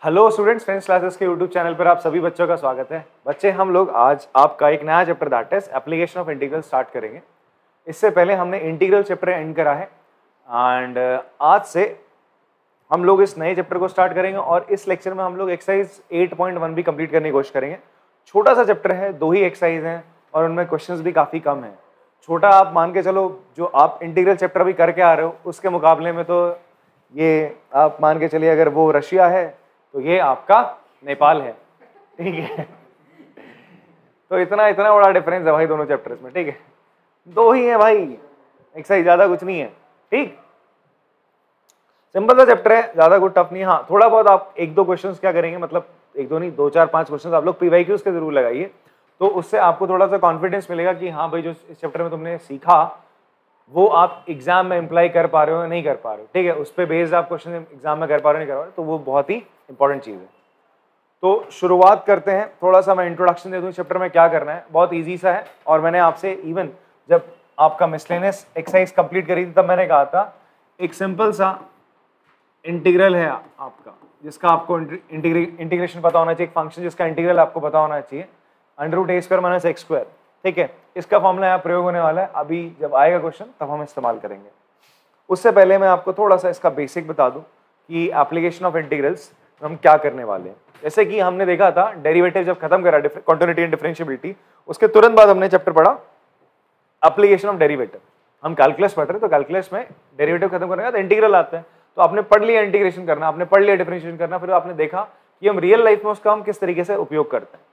Hello students, friends classes के YouTube channel पर आप सभी बच्चों का स्वागत है। बच्चे, हम लोग आज आपका एक नया chapter that is application of integral start करेंगे। इससे पहले हमने इंटीग्रल चैप्टर एंड करा है एंड आज से हम लोग इस नए चैप्टर को स्टार्ट करेंगे और इस लेक्चर में हम लोग एक्सरसाइज 8.1 भी कंप्लीट करने की कोशिश करेंगे। छोटा सा चैप्टर है, 2 ही एक्सरसाइज हैं और उनमें क्वेश्चंस भी काफ़ी कम हैं। छोटा आप मान के चलो, जो आप इंटीग्रल चैप्टर भी करके आ रहे हो उसके मुकाबले में तो ये आप मान के चलिए, अगर वो रशिया है तो ये आपका नेपाल है, ठीक है। तो इतना बड़ा डिफरेंस है भाई दोनों चैप्टर्स में, ठीक है। 2 ही है भाई, एक्सरसाइज ज्यादा कुछ नहीं है, ठीक। सिंपल सा चैप्टर है, ज्यादा कुछ टफ नहीं है। हाँ, थोड़ा बहुत आप 1-2 क्वेश्चंस क्या करेंगे, मतलब 1-2 नहीं, 2-4-5 क्वेश्चंस आप लोग पीवाईक्यूज के जरूर लगाइए, तो उससे आपको थोड़ा सा कॉन्फिडेंस मिलेगा कि हाँ भाई, जो इस चैप्टर में तुमने सीखा वो आप एग्जाम में अप्लाई कर पा रहे हो या नहीं कर पा रहे हो, ठीक है। उस पर बेस्ड आप क्वेश्चन एग्जाम में कर पा रहे हो नहीं कर पा रहे हो, तो वो बहुत ही इंपॉर्टेंट चीज़ है। तो शुरुआत करते हैं। थोड़ा सा मैं इंट्रोडक्शन दे दूं चैप्टर में क्या करना है। बहुत इजी सा है और मैंने आपसे इवन जब आपका मिसलेनियस एक्सरसाइज कंप्लीट करी थी तब मैंने कहा था एक सिंपल सा इंटीग्रल है आपका, जिसका आपको इंटीग्रेशन पता होना चाहिए, एक फंक्शन जिसका इंटीग्रल आपको पता होना चाहिए, √a² - x², ठीक है। इसका फॉर्मूला यहाँ प्रयोग होने वाला है। अभी जब आएगा क्वेश्चन तब हम इस्तेमाल करेंगे। उससे पहले मैं आपको थोड़ा सा इसका बेसिक बता दूं कि एप्लीकेशन ऑफ इंटीग्रल्स हम क्या करने वाले हैं। जैसे कि हमने देखा था डेरिवेटिव जब खत्म करा, कॉन्टिन्यूटी एंड डिफरेंशिएबिलिटी, उसके तुरंत बाद हमने चैप्टर पढ़ा एप्लीकेशन ऑफ डेरिवेटिव। हम कैलकुलस पढ़ रहे तो कैलकुलस में डेरिवेटिव खत्म करने के बाद इंटीग्रल आते हैं। तो आपने पढ़ लिया इंटीग्रेशन करना, आपने पढ़ लिया डिफरेंशिएशन करना, फिर आपने देखा कि हम रियल लाइफ में उसका हम किस तरीके से उपयोग करते हैं,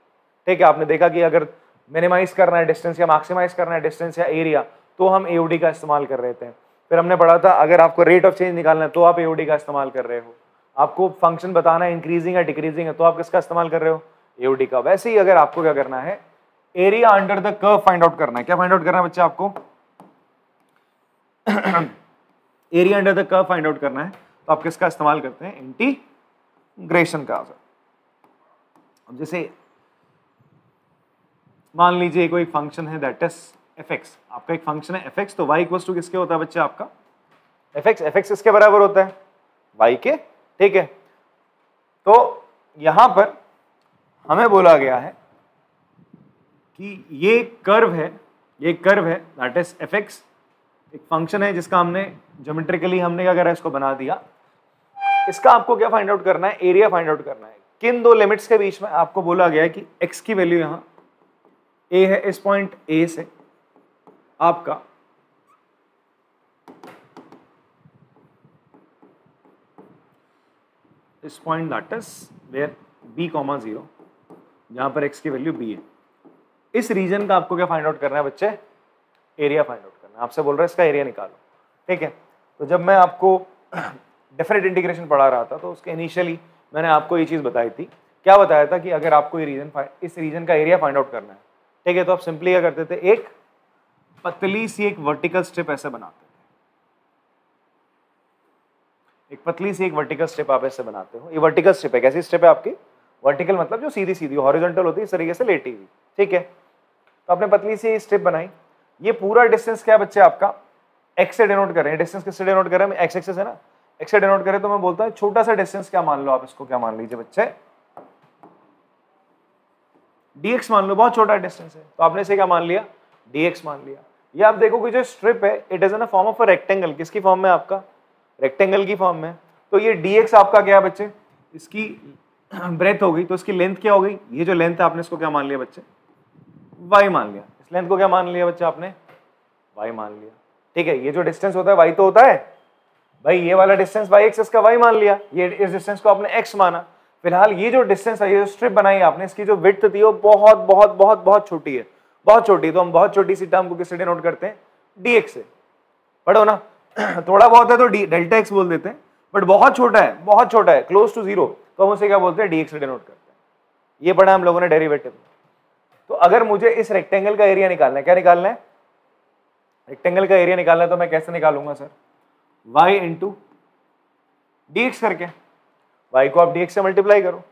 ठीक है। आपने देखा कि अगर मिनिमाइज करना है डिस्टेंस या मैक्सिमाइज करना है डिस्टेंस या एरिया, तो हम एओडी का इस्तेमाल कर रहे थे। फिर हमने पढ़ा था अगर आपको रेट ऑफ चेंज निकालना है तो आप एओडी का इस्तेमाल कर रहे हो। आपको फंक्शन बताना है इंक्रीजिंग या डिक्रीजिंग है तो आप किसका इस्तेमाल कर रहे हो, एओडी का। वैसे ही अगर आपको क्या करना है, area under the curve find out करना है। क्या फाइंड आउट करना है बच्चे आपको? Area under the curve find out करना है तो आप किसका इस्तेमाल करते हैं, इंटीग्रेशन का। अब जैसे मान लीजिए कोई फंक्शन है दैट इज fx, आपका एक फंक्शन है fx, तो y इक्वल्स टू किसके होता है बच्चे आपका, fx किसके बराबर होता है, y के, ठीक है। तो यहां पर हमें बोला गया है कि ये कर्व है दैट इज fx, एक फंक्शन है जिसका हमने ज्योमेट्रिकली हमने क्या करा, इसको बना दिया। इसका आपको क्या फाइंड आउट करना है, एरिया फाइंड आउट करना है। किन 2 लिमिट्स के बीच में आपको बोला गया है कि x की वैल्यू यहां a है, इस पॉइंट a से आपका इस point that is where b, 0, जहां पर x की वैल्यू b है। इस रीजन का आपको क्या फाइंड आउट करना है बच्चे, एरिया फाइंड आउट करना है। आपसे बोल रहा है इसका एरिया निकालो, ठीक है। तो जब मैं आपको डेफिनेट इंटीग्रेशन पढ़ा रहा था तो उसके इनिशियली मैंने आपको ये चीज बताई थी। क्या बताया था कि अगर आपको इस रीजन का एरिया फाइंड आउट करना है, ठीक है, तो आप सिंपली क्या करते थे, एक पतली सी एक वर्टिकल स्ट्रिप ऐसे बनाते थे। एक पतली सी एक वर्टिकल स्ट्रिप आप ऐसे बनाते हो। ये वर्टिकल स्ट्रिप है, कैसी स्ट्रिप है आपकी, वर्टिकल मतलब जो सीधी सीधी, हॉरिजॉन्टल होती है इस तरीके से लेटी हुई, ठीक है। तो आपने पतली सी स्ट्रिप बनाई। ये पूरा डिस्टेंस क्या बच्चे आपका x से डिनोट कर रहे हैं। डिस्टेंस किससे डिनोट कर रहे हैं, x एक्सिस है ना, x से डिनोट करें तो मैं बोलता हूं छोटा सा डिस्टेंस क्या मान लो आप, इसको क्या मान लीजिए बच्चे, dx मान लो, बहुत छोटा डिस्टेंस है तो आपने इसे क्या मान लिया, dx मान लिया। ये आप देखो कि जो स्ट्रिप है it is in a form of a rectangle. किसकी फॉर्म में, आपका रेक्टेंगल की फॉर्म में। तो ये dx आपका क्या है बच्चे, इसकी ब्रेथ हो गई, तो इसकी लेंथ क्या हो गई, ये जो लेंथ है आपने इसको क्या मान लिया बच्चे, y मान लिया। इस लेंथ को क्या मान लिया बच्चे आपने, y मान लिया, ठीक है। ये जो डिस्टेंस होता है y तो होता है भाई, ये वाला डिस्टेंस y एक्सिस का y मान लिया, ये इस डिस्टेंस को आपने x माना। फिलहाल ये जो डिस्टेंस है, ये जो स्ट्रिप बनाई आपने, इसकी जो विड्थ थी वो बहुत बहुत बहुत बहुत छोटी है, बहुत छोटी। तो हम बहुत छोटी सी टर्म को किससे डिनोट करते हैं, dx से। पढ़ो ना, थोड़ा बहुत है तो डेल्टा x बोल देते हैं, बट बहुत छोटा है, बहुत छोटा है, क्लोज टू 0, तो हम उसे क्या बोलते हैं, dx से डिनोट करते हैं। ये पढ़ा हम लोगों ने डेरिवेटिव। तो अगर मुझे इस रेक्टेंगल का एरिया निकालना है, क्या निकालना है, रेक्टेंगल का एरिया निकालना है, तो मैं कैसे निकालूंगा सर, y इंटू dx करके। y को आप dx से मल्टीप्लाई करो,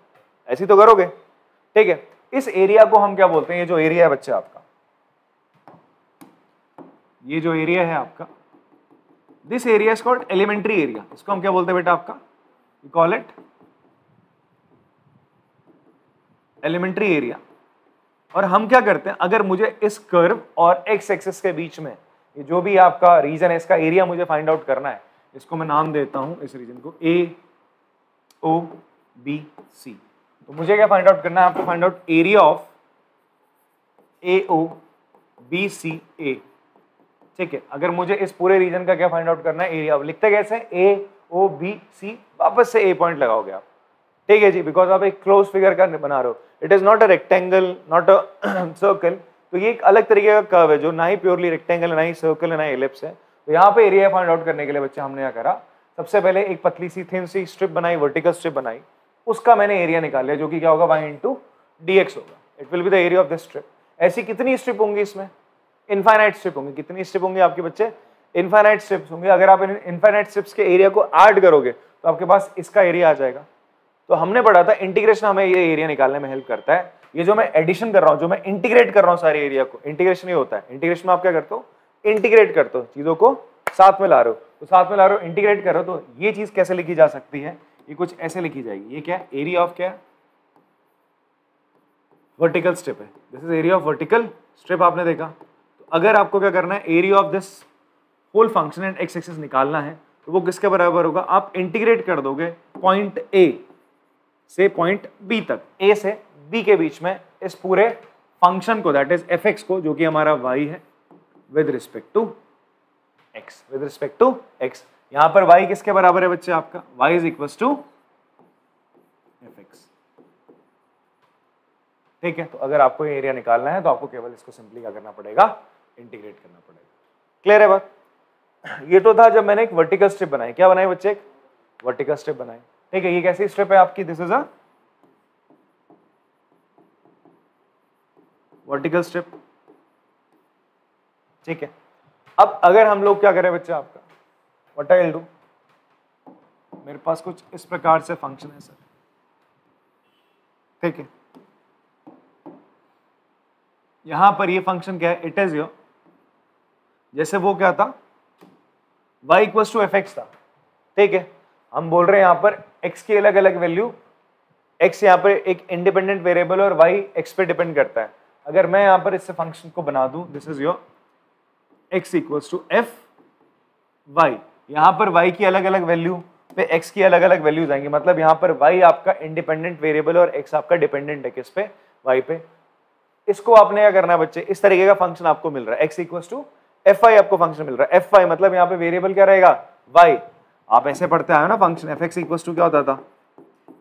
ऐसी तो करोगे, ठीक है। इस एरिया को हम क्या बोलते हैं, ये जो एरिया है बच्चे आपका, ये जो एरिया है आपका, this area is called elementary area. इसको हम क्या बोलते हैं बेटा आपका, we call it elementary area. और हम क्या करते हैं, अगर मुझे इस कर्व और एक्स एक्सिस के बीच में ये जो भी आपका रीजन है इसका एरिया मुझे फाइंड आउट करना है, इसको मैं नाम देता हूं इस रीजन को ए ओ बी सी। तो मुझे क्या फाइंड आउट करना है, आपको find out area of A O B C A. ठीक है, अगर मुझे इस पूरे रीजन का क्या फाइंड आउट करना है, एरिया। लिखते कैसे, ए ओ बी सी, वापस से ए पॉइंट लगाओगे आप। ठीक है जी, बिकॉज आप एक क्लोज फिगर का बना रहे हो, it is not a rectangle not a circle. तो ये एक अलग तरीके का कर्व है जो ना ही प्योरली रेक्टेंगल है, ना ही सर्कल है, ना ही एलिप्स है। तो यहाँ पे एरिया फाइंड आउट करने के लिए बच्चे हमने क्या करा, सबसे पहले एक पतली सी थिन सी स्ट्रिप बनाई, वर्टिकल स्ट्रिप बनाई, उसका मैंने एरिया निकाल लिया जो कि क्या होगा, y इंटू डी एक्स होगा। It will be the area of this strip. ऐसी कितनी स्ट्रिप होंगी इसमें, इनफाइनाइट स्ट्रिप होंगी। कितनी स्ट्रिप होंगी आपके बच्चे, इनफाइनाइट स्ट्रिप्स होंगी। अगर आप इनफाइनाइट स्ट्रिप्स के एरिया को ऐड करोगे तो आपके पास इसका एरिया आ जाएगा। तो हमने पढ़ा था इंटीग्रेशन हमें ये एरिया निकालने में हेल्प करता है। ये जो मैं एडिशन कर रहा हूँ, जो मैं इंटीग्रेट कर रहा हूँ सारे एरिया को, इंटीग्रेशन ये होता है। इंटीग्रेशन में आप क्या करते हो, इंटीग्रेट करते हो, चीजों को साथ में ला रहे हो। तो साथ में ला रहे हो, इंटीग्रेट कर रहे हो। तो ये चीज कैसे लिखी जा सकती है, ये कुछ ऐसे लिखी जाएगी। ये क्या है, एरिया ऑफ क्या है, वर्टिकल स्ट्रिप है। This is area of vertical strip. आपने देखा। तो अगर आपको क्या करना है, area of this whole function and x axis निकालना है तो वो किसके बराबर होगा, आप इंटीग्रेट कर दोगे पॉइंट ए से पॉइंट बी तक, ए से बी के बीच में इस पूरे फंक्शन को, दैट इज एफ एक्स को, जो कि हमारा y है, with respect to x, with respect to x। यहां पर y किसके बराबर है बच्चे, आपका y is equal to f x. ठीक है, तो अगर आपको एरिया निकालना है तो आपको केवल इसको सिंपली क्या करना पड़ेगा, इंटीग्रेट करना पड़ेगा। क्लियर है बात। ये तो था जब मैंने एक वर्टिकल स्ट्रिप बनाई। क्या बनाई बच्चे, एक वर्टिकल स्ट्रिप बनाई। ठीक है, ये कैसी स्ट्रिप है आपकी, this is a vertical strip. ठीक है, अब अगर हम लोग क्या करें बच्चे, आपका व्हाट आई विल डू, मेरे पास कुछ इस प्रकार से फंक्शन है सर। ठीक है, यहां पर ये फंक्शन क्या है, इट इज योर, जैसे वो क्या था, y equal to f x था। ठीक है, हम बोल रहे हैं यहां पर x की अलग अलग वैल्यू, x यहां पर एक इंडिपेंडेंट वेरिएबल और y x पे डिपेंड करता है। अगर मैं यहां पर इससे फंक्शन को बना दूं, this is your x equals to f y, यहां पर y की अलग अलग वैल्यू पे x की अलग अलग वैल्यूज आएंगी। मतलब यहां पर y आपका इंडिपेंडेंट वेरिएबल और x आपका डिपेंडेंट है किस पे, y पे। इसको आपने क्या करना है बच्चे, इस तरीके का फंक्शन आपको मिल रहा है, x equals to f y आपको फंक्शन मिल रहा है। एफ वाई मतलब यहाँ पे वेरिएबल क्या रहेगा, y। आप ऐसे पढ़ते आए हो ना function, f x equals to क्या होता था,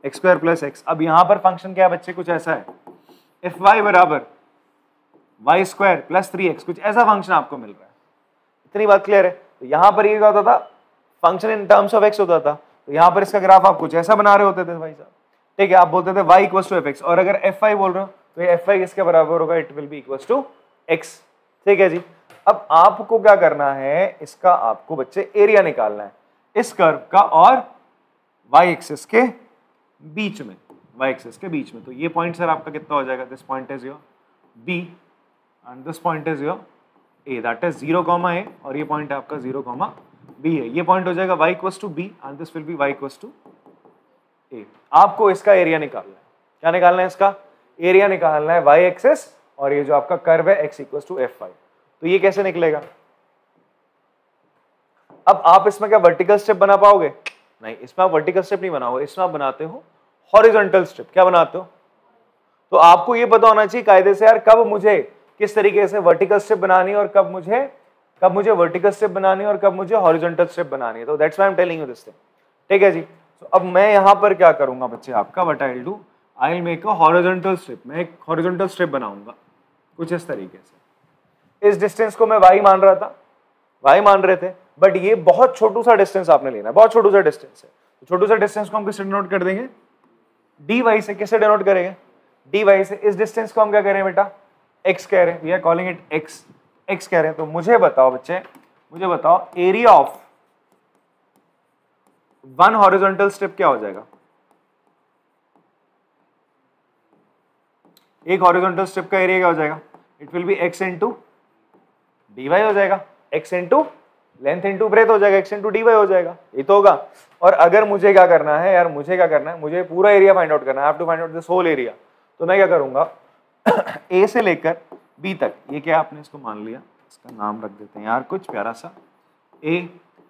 एक्स स्क्वायर प्लस एक्स। अब यहाँ पर फंक्शन क्या है बच्चे, कुछ ऐसा है, एफ वाई बराबर वाई स्क्वायर प्लस 3x, कुछ ऐसा फंक्शन आपको मिल रहा है। इतनी बात क्लियर है। तो यहाँ पर ये क्या होता था, function in terms of x होता था। तो यहाँ पर इसका ग्राफ आप कुछ ऐसा बना रहे होते थे भाई साहब। ठीक है, आप बोलते थे y equals to f x, और अगर एफ वाई बोल रहे हो तो ये एफ वाई किसके बराबर होगा, it will be equals to x। ठीक है जी। अब आपको क्या करना है, इसका आपको बच्चे एरिया निकालना है इस कर्व का और y एक्सिस के बीच में, y एक्सिस के बीच में। तो ये पॉइंट सर आपका कितना हो जाएगा, this point is your b and this point is your a, that is 0, a, और ये पॉइंट आपका 0, b है। ये पॉइंट हो जाएगा y equals to b and this will be y equals to a। आपको इसका एरिया निकालना है। क्या निकालना है, इसका एरिया निकालना है, y एक्सिस और ये जो आपका कर्व है x equals to f y. तो ये कैसे निकलेगा, अब आप इसमें क्या वर्टिकल स्ट्रिप बना पाओगे, नहीं, इसमें आप वर्टिकल स्ट्रिप नहीं बनाओगे, इसमें आप बनाते हो हॉरिजॉन्टल स्ट्रिप। क्या बनाते हो, तो आपको ये पता होना चाहिए कायदे से यार, कब मुझे किस तरीके से वर्टिकल स्ट्रिप बनानी और कब मुझे वर्टिकल स्ट्रिप बनानी और कब मुझे हॉरिजॉन्टल स्ट्रिप बनानी है। तो that's why I am telling you this thing. ठीक है जी। तो अब मैं यहां पर क्या करूंगा बच्चे, आपका what I will do, I will make a horizontal strip. मैं एक हॉरिजॉन्टल स्ट्रिप बनाऊंगा कुछ इस तरीके से। इस डिस्टेंस को मैं y मान रहा था, y मान रहे थे, बट ये बहुत छोटू सा डिस्टेंस आपने लेना है, बहुत छोटू सा डिस्टेंस है। तो छोटू सा डिस्टेंस को हम किससे डिनोट कर देंगे, dy से। किससे डिनोट करेंगे, dy से। इस डिस्टेंस को हम क्या कह रहे हैं बेटा, x कह रहे हैं, we are calling it x कह रहे हैं। तो मुझे बताओ बच्चे, मुझे बताओ area of one horizontal strip क्या हो जाएगा, एक हॉरिजॉन्टल स्ट्रिप का एरिया क्या हो जाएगा, it will B x into dy हो जाएगा, x into length into breadth हो जाएगा, x इंटू dy हो जाएगा, ये तो होगा। और अगर मुझे क्या करना है यार, मुझे क्या करना है, मुझे पूरा एरिया फाइंड आउट करना है, I have to find out this whole area. तो मैं क्या करूंगा ए से लेकर बी तक, ये क्या आपने इसको मान लिया, इसका नाम रख देते हैं यार कुछ प्यारा सा, ए,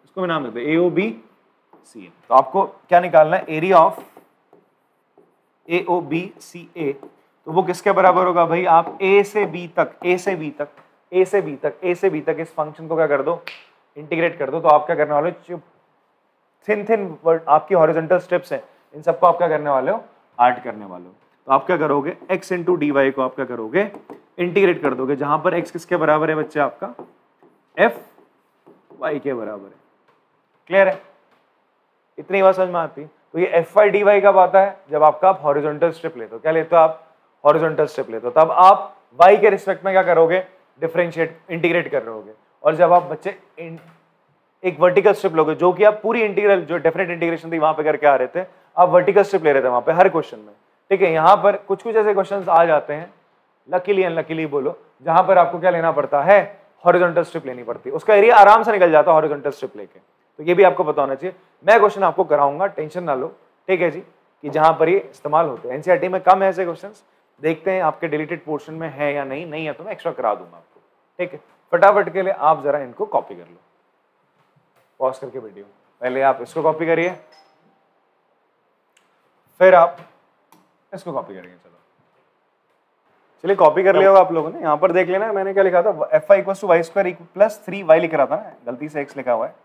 इसको भी नाम देते हैं AOBCA। तो आपको क्या निकालना है, एरिया ऑफ AOBCA, तो वो किसके बराबर होगा भाई, आप ए से बी तक इस फंक्शन को क्या कर दो, इंटीग्रेट कर दो। तो आप क्या करने वाले हो, थिन आपकी हॉरिजॉन्टल स्ट्रिप्स हैं, इन सबको आप क्या करने वाले हो, ऐड करने वाले हो। तो आप क्या करोगे, x इंटू डी वाई को आप क्या करोगे, इंटीग्रेट कर दोगे, जहां पर x किसके बराबर है बच्चे, आपका FY के बराबर है। क्लियर है, इतनी बात समझ में आती। तो ये FY dy कब आता है, जब आपका आप हॉरिजॉन्टल स्ट्रिप लेते हो, क्या लेते हो आप, हॉरिजॉन्टल स्ट्रिप लेते हो, तब आप y के रिस्पेक्ट में क्या करोगे, डिफरेंशिएट इंटीग्रेट कर रहे होगे। और जब आप बच्चे एक वर्टिकल स्ट्रिप लोगे, जो कि आप पूरी इंटीग्रल जो डेफिनेट इंटीग्रेशन थी वहां पे करके आ रहे थे, आप वर्टिकल स्ट्रिप ले रहे थे वहां पे हर क्वेश्चन में, ठीक है। यहाँ पर कुछ कुछ ऐसे क्वेश्चंस आ जाते हैं, लकीली अनलकीली बोलो, जहां पर आपको क्या लेना पड़ता है, हॉरिजॉन्टल स्ट्रिप लेनी पड़ती है, उसका एरिया आराम से निकल जाता है हॉरिजॉन्टल स्ट्रिप लेके। तो ये भी आपको पता होना चाहिए। मैं क्वेश्चन आपको कराऊंगा, टेंशन ना लो, ठीक है जी, कि जहां पर ये इस्तेमाल होते हैं। एनसीईआरटी में कम है ऐसे क्वेश्चंस, देखते हैं आपके डिलीटेड पोर्शन में है या नहीं है तो मैं एक्स्ट्रा करा दूंगा आपको, ठीक है। फटाफट के लिए आप जरा इनको कॉपी कर लो, पॉज करके वीडियो, पहले आप इसको कॉपी करिए, फिर आप इसको कॉपी करेंगे। चलिए कॉपी कर लिया होगा आप लोगों ने, यहाँ पर देख लेना मैंने क्या लिखा था, FY = y² + 3y लिख रहा था ना, गलती से x लिखा हुआ है,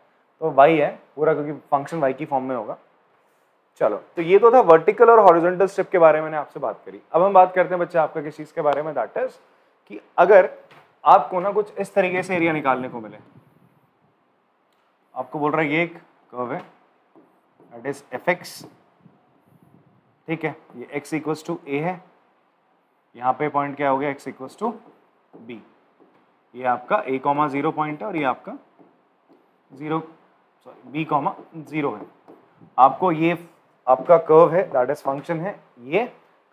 तो y है पूरा, क्योंकि फंक्शन y की फॉर्म में होगा। चलो, तो ये तो था वर्टिकल और हॉरिजॉन्टल स्ट्रिप के बारे में मैंने आपसे बात करी। अब हम बात करते हैं बच्चे आपका किस चीज के बारे में, दैट इज कि अगर आपको ना कुछ इस तरीके से एरिया निकालने को मिले, आपको बोल रहा है ये एक कर्व है, दैट इज fx, ठीक है, ये x = a है, यहाँ पे पॉइंट क्या हो गया, x = b, ये आपका a,0 पॉइंट है और ये आपका b,0 है। आपको ये आपका कर्व है, दैट इज फंक्शन है, ये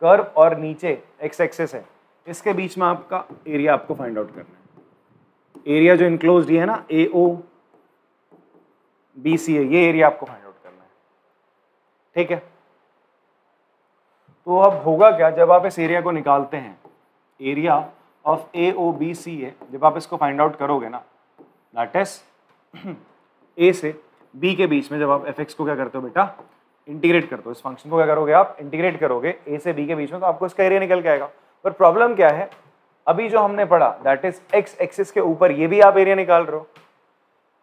कर्व और नीचे x एक्सिस है, इसके बीच में आपका एरिया आपको फाइंड आउट करना है। एरिया जो इनक्लोज्ड है ना, AOBCA, ये एरिया आपको फाइंड आउट करना है, ठीक है। तो अब होगा क्या, जब आप इस एरिया को निकालते हैं, एरिया ऑफ AOBCA, जब आप इसको फाइंड आउट करोगे ना, दैट इज A से B के बीच में, जब आप fx को क्या करते हो बेटा, इंटीग्रेट करते हो, इस फंक्शन को क्या करोगे आप, इंटीग्रेट करोगे A से B के बीच में, तो आपको इसका एरिया निकल के आएगा। पर प्रॉब्लम क्या है, अभी जो हमने पढ़ा दैट इज x एक्सिस के ऊपर ये भी आप एरिया निकाल रहे हो,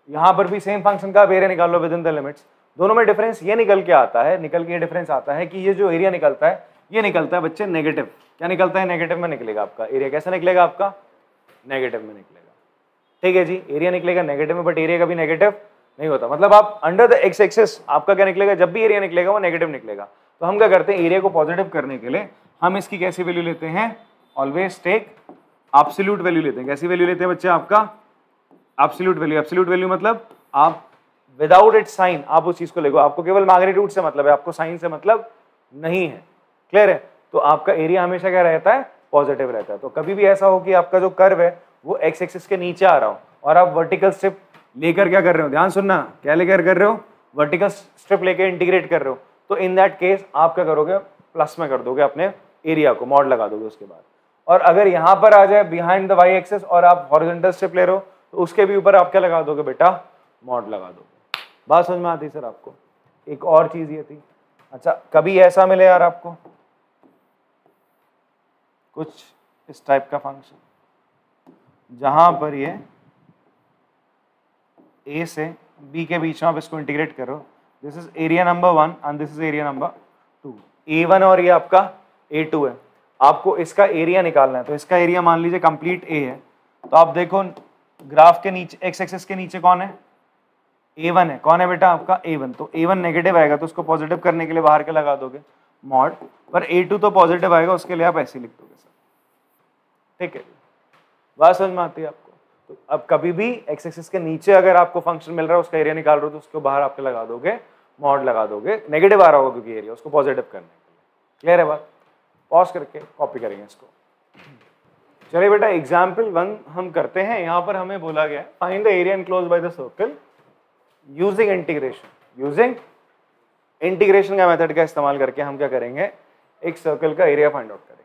यहाँ पर भी सेम फंक्शन का आप एरिया निकाल लो विद इन द लिमिट्स। दोनों में डिफरेंस ये निकल के डिफरेंस आता है कि ये जो एरिया निकलता है, ये निकलता है बच्चे नेगेटिव। क्या निकलता है, नेगेटिव में निकलेगा आपका एरिया। कैसे निकलेगा आपका, नेगेटिव में निकलेगा, ठीक है जी। एरिया निकलेगा नेगेटिव में, बट एरिया कभी नेगेटिव नहीं होता। मतलब आप अंडर द x एक्सिस आपका क्या निकलेगा, जब भी एरिया निकलेगा वो नेगेटिव निकलेगा। तो हम क्या करते हैं, एरिया को पॉजिटिव करने के लिए हम इसकी कैसी वैल्यू लेते हैं, ऑलवेज टेक एब्सोल्यूट वैल्यू लेते हैं। कैसी वैल्यू लेते हैं बच्चे, आपका एब्सोल्यूट वैल्यू। एब्सोल्यूट वैल्यू मतलब आप विदाउट इट साइन आप उस चीज को लेगो, आपको केवल मैग्नीट्यूड से मतलब है, आपको साइन से मतलब नहीं है। क्लियर है, तो आपका एरिया हमेशा क्या रहता है, पॉजिटिव रहता है। तो कभी भी ऐसा हो कि आपका जो कर्व है वो x एक्सिस के नीचे आ रहा हो और आप वर्टिकल स्ट्रिप लेकर क्या कर रहे हो, ध्यान सुनना, क्या लेकर कर रहे हो, वर्टिकल स्ट्रिप लेकर इंटीग्रेट कर रहे हो, तो इन दैट केस आप क्या करोगे, प्लस में कर दोगे अपने एरिया को, मॉड लगा दोगे उसके बाद। और अगर यहाँ पर आ जाए बिहाइंड द y एक्सिस और आप हॉरिजॉन्टल स्ट्रिप ले रहे हो, तो उसके भी ऊपर आप क्या लगा दोगे बेटा, मॉड लगा दोगे। बात समझ में आती सर आपको। एक और चीज ये थी, अच्छा कभी ऐसा मिले यार आपको कुछ इस टाइप का फंक्शन, जहां पर ये A से B के बीच में आप इसको इंटीग्रेट करो, this is area number 1 and this is area number 2, A1 और ये आपका A2 है। आपको इसका एरिया निकालना है, तो इसका एरिया मान लीजिए कंप्लीट A है, तो आप देखो ग्राफ के नीचे x एक्सिस के नीचे कौन है, A1 है। कौन है बेटा, आपका A1। तो A1 नेगेटिव आएगा तो उसको पॉजिटिव करने के लिए बाहर के लगा दोगे मॉड, पर A2 तो पॉजिटिव आएगा, उसके लिए आप ऐसे लिख दोगे सर, ठीक है। बात समझ में आती है आपको। तो अब कभी भी x एक्सिस के नीचे अगर आपको फंक्शन मिल रहा है, उसका एरिया निकाल रहे हो, तो उसको बाहर आपके लगा दोगे मॉड लगा दोगे, नेगेटिव आ रहा होगा क्योंकि एरिया, उसको पॉजिटिव करने के लिए। क्लियर है बात, पॉज करके कॉपी करेंगे इसको। चलिए बेटा एग्जाम्पल 1 हम करते हैं। यहाँ पर हमें बोला गया find the area enclosed by the circle using integration. Using integration का मेथड का इस्तेमाल करके हम क्या करेंगे, एक सर्कल का एरिया फाइंड आउट करेंगे।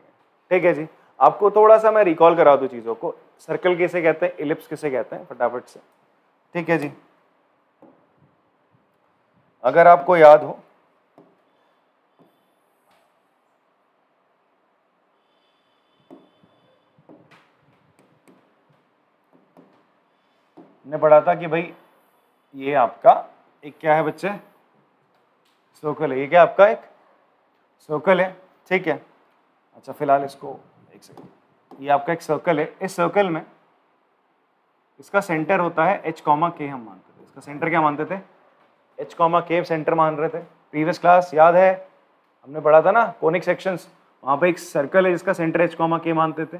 ठीक है जी। आपको थोड़ा सा मैं रिकॉल करा दूं चीजों को, सर्कल किसे कहते हैं, इलिप्स किसे कहते हैं, फटाफट से। ठीक है जी, अगर आपको याद हो ने पढ़ा था कि भाई ये आपका एक क्या है बच्चे, सर्कल है। ये क्या आपका एक सर्कल है, ठीक है। अच्छा फिलहाल इसको एक सेकंड, ये आपका एक सर्कल है। इस सर्कल में इसका सेंटर होता है h, k हम मानते थे। इसका सेंटर क्या मानते थे, h, k सेंटर मान रहे थे। प्रीवियस क्लास याद है, हमने पढ़ा था ना कोनिक सेक्शंस, वहाँ पे एक सर्कल है जिसका सेंटर h, k मानते थे।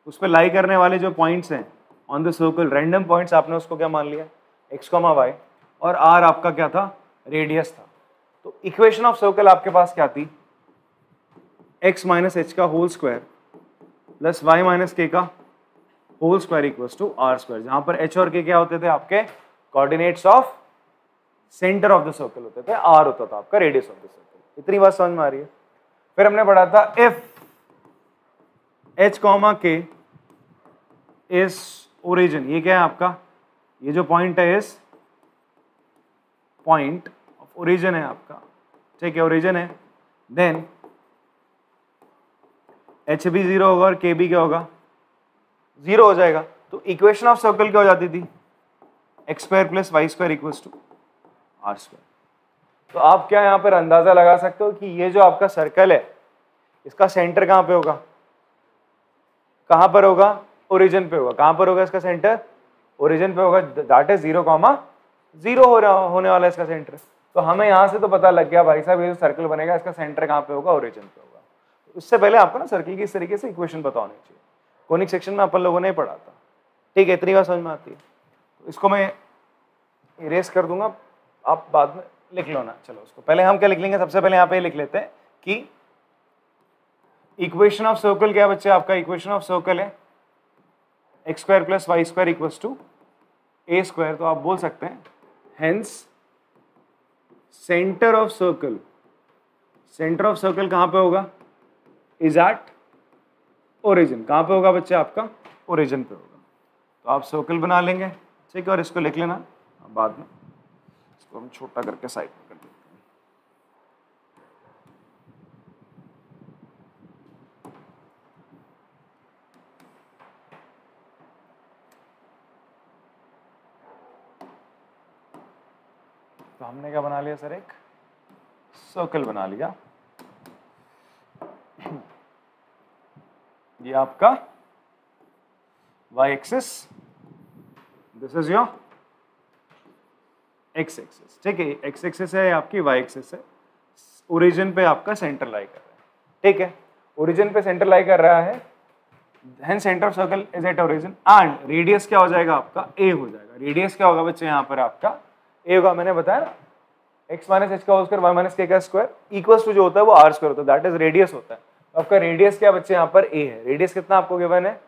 उस पर लाई करने वाले जो पॉइंट्स हैं on the circle, random points, आपने उसको क्या मान लिया, x, y, और r आपका क्या था, रेडियस था। तो इक्वेशन ऑफ सर्कल आपके पास क्या थी, x माइनस h का whole square plus y minus k का whole square equals to r square, जहां पर h और k क्या होते थे आपके coordinates of centre of the circle होते थे, r होता था आपका रेडियस ऑफ द सर्कल। इतनी बात समझ में आ रही है। फिर हमने पढ़ा था if h, k is origin, ये क्या है आपका, ये जो पॉइंट है इस पॉइंट ऑफ ओरिजिन है आपका, ठीक है, ओरिजिन है, देन h भी 0 होगा और k भी क्या होगा, 0 हो जाएगा। तो इक्वेशन ऑफ सर्कल क्या हो जाती थी, x square plus y square equals to r square. तो आप क्या यहाँ पर अंदाजा लगा सकते हो कि ये जो आपका सर्कल है इसका सेंटर कहाँ पे होगा, कहाँ पर होगा, ओरिजिन पे होगा। कहाँ पर होगा इसका सेंटर, ओरिजिन पे होगा, दैट इज 0, 0 होने वाला है इसका सेंटर। तो हमें यहाँ से तो पता लग गया भाई साहब ये जो सर्कल बनेगा इसका सेंटर कहाँ पे होगा, ओरिजिन पे होगा। तो उससे पहले आपको ना सर्कल की इस तरीके से इक्वेशन पता होनी चाहिए, कोनिक सेक्शन में अपन लोगों ने पढ़ा था, ठीक है, इतनी बात समझ में आती है। तो इसको मैं इरेज कर दूंगा, आप बाद में लिख लो ना। चलो उसको पहले हम क्या लिख लेंगे, सबसे पहले यहाँ पे लिख लेते हैं कि इक्वेशन ऑफ सर्कल क्या है बच्चे, आपका इक्वेशन ऑफ सर्कल है x square plus y square equals to a square. तो आप बोल सकते हैं hence centre of circle, centre of circle कहाँ पे होगा, इज एट ओरिजिन। कहाँ पे होगा बच्चे आपका, ओरिजिन पे होगा। तो आप सर्कल बना लेंगे, ठीक है, और इसको लिख लेना बाद में, इसको हम छोटा करके साइड में कर देते हैं। तो हमने क्या बना लिया सर, एक सर्कल बना लिया। ये आपका y axis, this is your x axis, ठीक है, x एक्सिस है आपकी, y एक्सिस है। ओरिजिन पे आपका सेंटर लाई कर रहा है, ठीक है, ओरिजिन पे सेंटर लाई कर रहा है, hence centre of circle is at origin and radius क्या हो जाएगा आपका, a हो जाएगा। रेडियस क्या होगा बच्चे यहाँ पर आपका a होगा, मैंने बताया ना x माइनस h का whole square y minus k का स्क्वायर इक्वल्स टू जो होता है वो r स्क्वायर होता है, दैट इज रेडियस होता है। तो आपका रेडियस क्या बच्चे यहाँ पर a है, रेडियस कितना आपको गिवन है,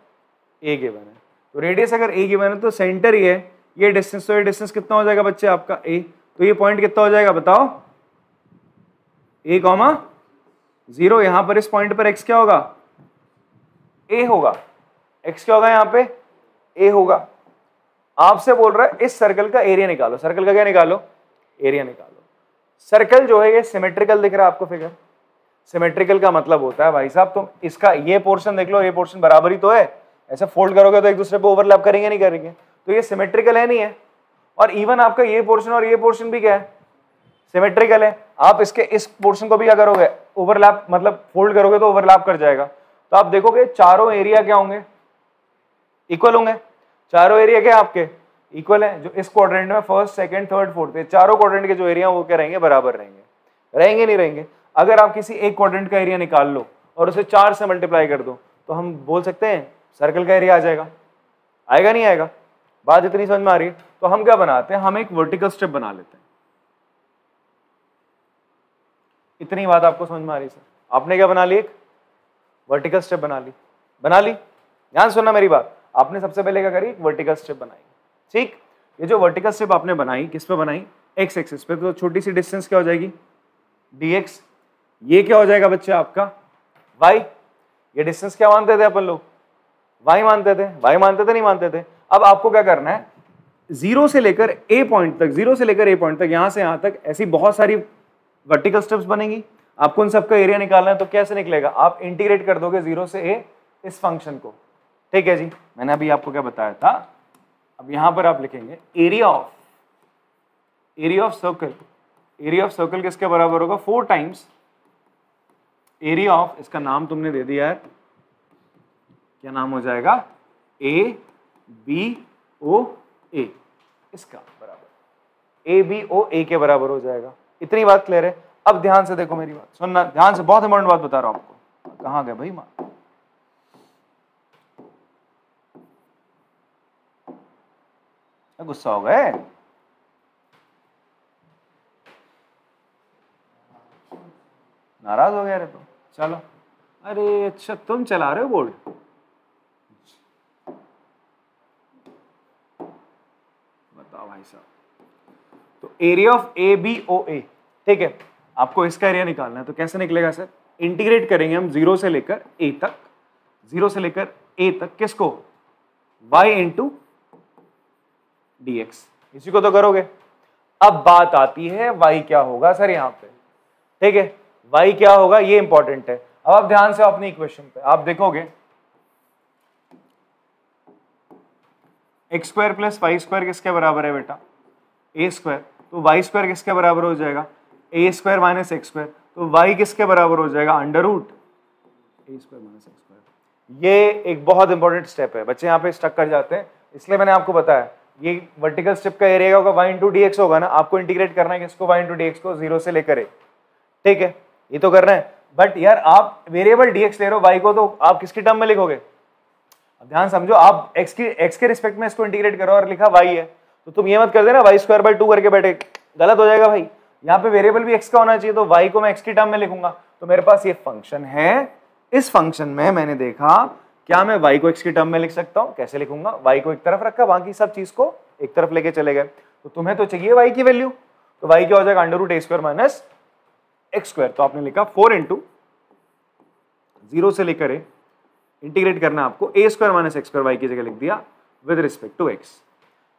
a गिवन है। तो रेडियस अगर a गिवन है तो सेंटर ही है, ये डिस्टेंस, तो ये डिस्टेंस कितना हो जाएगा बच्चे आपका a, तो ये पॉइंट कितना हो जाएगा बताओ, a, 0। यहाँ पर इस पॉइंट पर x क्या होगा, a होगा, x क्या होगा यहाँ पे, a होगा। आपसे बोल रहा है इस सर्कल का एरिया निकालो, सर्कल का क्या निकालो, एरिया निकालो। सर्कल जो है ये सिमेट्रिकल दिख रहा है आपको फिगर, सिमेट्रिकल का मतलब होता है भाई साहब तुम इसका ये पोर्शन देख लो, ये पोर्शन बराबर ही तो है, ऐसे फोल्ड करोगे तो एक दूसरे पे ओवरलैप करेंगे नहीं करेंगे, तो ये सिमेट्रिकल है नहीं है। और इवन आपका ये पोर्शन और ये पोर्शन भी क्या है, सिमेट्रिकल है। आप इसके इस पोर्शन को भी क्या करोगे, ओवरलैप मतलब फोल्ड करोगे तो ओवरलैप कर जाएगा। तो आप देखोगे चारों एरिया क्या होंगे, इक्वल होंगे। चारों एरिया क्या आपके इक्वल है, जो इस क्वाड्रेंट में फर्स्ट सेकंड थर्ड फोर्थ है, चारों क्वाड्रेंट के जो एरिया वो क्या रहेंगे, बराबर रहेंगे, रहेंगे नहीं रहेंगे। अगर आप किसी एक क्वाड्रेंट का एरिया निकाल लो और उसे 4 से मल्टीप्लाई कर दो तो हम बोल सकते हैं सर्कल का एरिया आ जाएगा, आएगा नहीं आएगा, बात इतनी समझ में आ रही है। तो हम क्या बनाते हैं, हम एक वर्टिकल स्ट्रिप बना लेते हैं। इतनी बात आपको समझ में आ रही है सर, आपने क्या बना ली, एक वर्टिकल स्ट्रिप बना ली। ध्यान सुनना मेरी बात, आपने सबसे पहले क्या करी, एक वर्टिकल स्ट्रिप बनाई, ठीक। ये जो वर्टिकल स्ट्रिप आपने बनाई किस पे बनाई, एक्स एक्सिस पे, तो छोटी सी डिस्टेंस क्या हो जाएगी, dx। ये क्या हो जाएगा बच्चे आपका y, ये डिस्टेंस क्या मानते थे अपन लोग, y मानते थे, नहीं मानते थे। अब आपको क्या करना है, जीरो से लेकर ए पॉइंट तक, यहां से यहां तक ऐसी बहुत सारी वर्टिकल स्टेप्स बनेंगी, आपको उन सबका एरिया निकालना है। तो कैसे निकलेगा, आप इंटीग्रेट कर दोगे 0 से a इस फंक्शन को, ठीक है जी। मैंने अभी आपको क्या बताया था, अब यहां पर आप लिखेंगे एरिया ऑफ सर्कल किसके बराबर होगा, 4 टाइम्स एरिया ऑफ, इसका नाम तुमने दे दिया है, क्या नाम हो जाएगा, ABOA, इसका बराबर ABOA के बराबर हो जाएगा। इतनी बात क्लियर है। अब ध्यान से देखो मेरी बात, सुनना ध्यान से, बहुत इंपॉर्टेंट बात बता रहा हूं आपको। कहां गए भाई मां, गुस्सा हो गए, नाराज हो गया रे तो, चलो। अरे अच्छा तुम चला रहे हो बोर्ड, बताओ भाई साहब। तो एरिया ऑफ ABOA, ठीक है, आपको इसका एरिया निकालना है। तो कैसे निकलेगा सर, इंटीग्रेट करेंगे हम 0 से लेकर a तक, किसको, y इंटू dx, इसी को तो करोगे। अब बात आती है y क्या होगा सर यहाँ पे, ठीक है, y क्या होगा ये इंपॉर्टेंट है। अब आप ध्यान से अपनी इक्वेशन पे आप देखोगे, x² + y² किसके बराबर है बेटा, a², तो y² किसके बराबर हो जाएगा, a² - x², तो y किसके बराबर हो जाएगा, √a² - x²। ये एक बहुत इंपॉर्टेंट स्टेप है, बच्चे यहाँ पे स्टक कर जाते हैं, इसलिए मैंने आपको बताया ये वर्टिकल स्टेप का एरिया होगा y इंटू dx होगा ना, आपको इंटीग्रेट करना है किसको, y इंटू dx को 0 से लेकर a, ठीक है, ये तो करना है। बट यार आप वेरिएबल dx ले रहे हो, y को तो आप किसकी टर्म में लिखोगे, अब ध्यान समझो, आप x के रिस्पेक्ट में इसको इंटीग्रेट करो और लिखा y है, तो तुम ये मत कर देना y²/2 करके बैठे, गलत हो जाएगा भाई। यहाँ पे वेरिएबल भी x का होना चाहिए, तो y को मैं x की टर्म में लिखूंगा। तो मेरे पास ये फंक्शन है, इस फंक्शन में मैंने देखा क्या मैं y को x की टर्म में लिख सकता हूँ, कैसे लिखूंगा, y को एक तरफ रखा, बाकी सब चीज को एक तरफ लेके चले गए। तो तुम्हें तो चाहिए y की वैल्यू, तो y क्या हो जाएगा, √a² - x²। तो आपने लिखा 4 इंटू 0 से लेकर a, इंटीग्रेट करना आपको, a² - x² y की जगह लिख दिया विद रिस्पेक्ट टू x।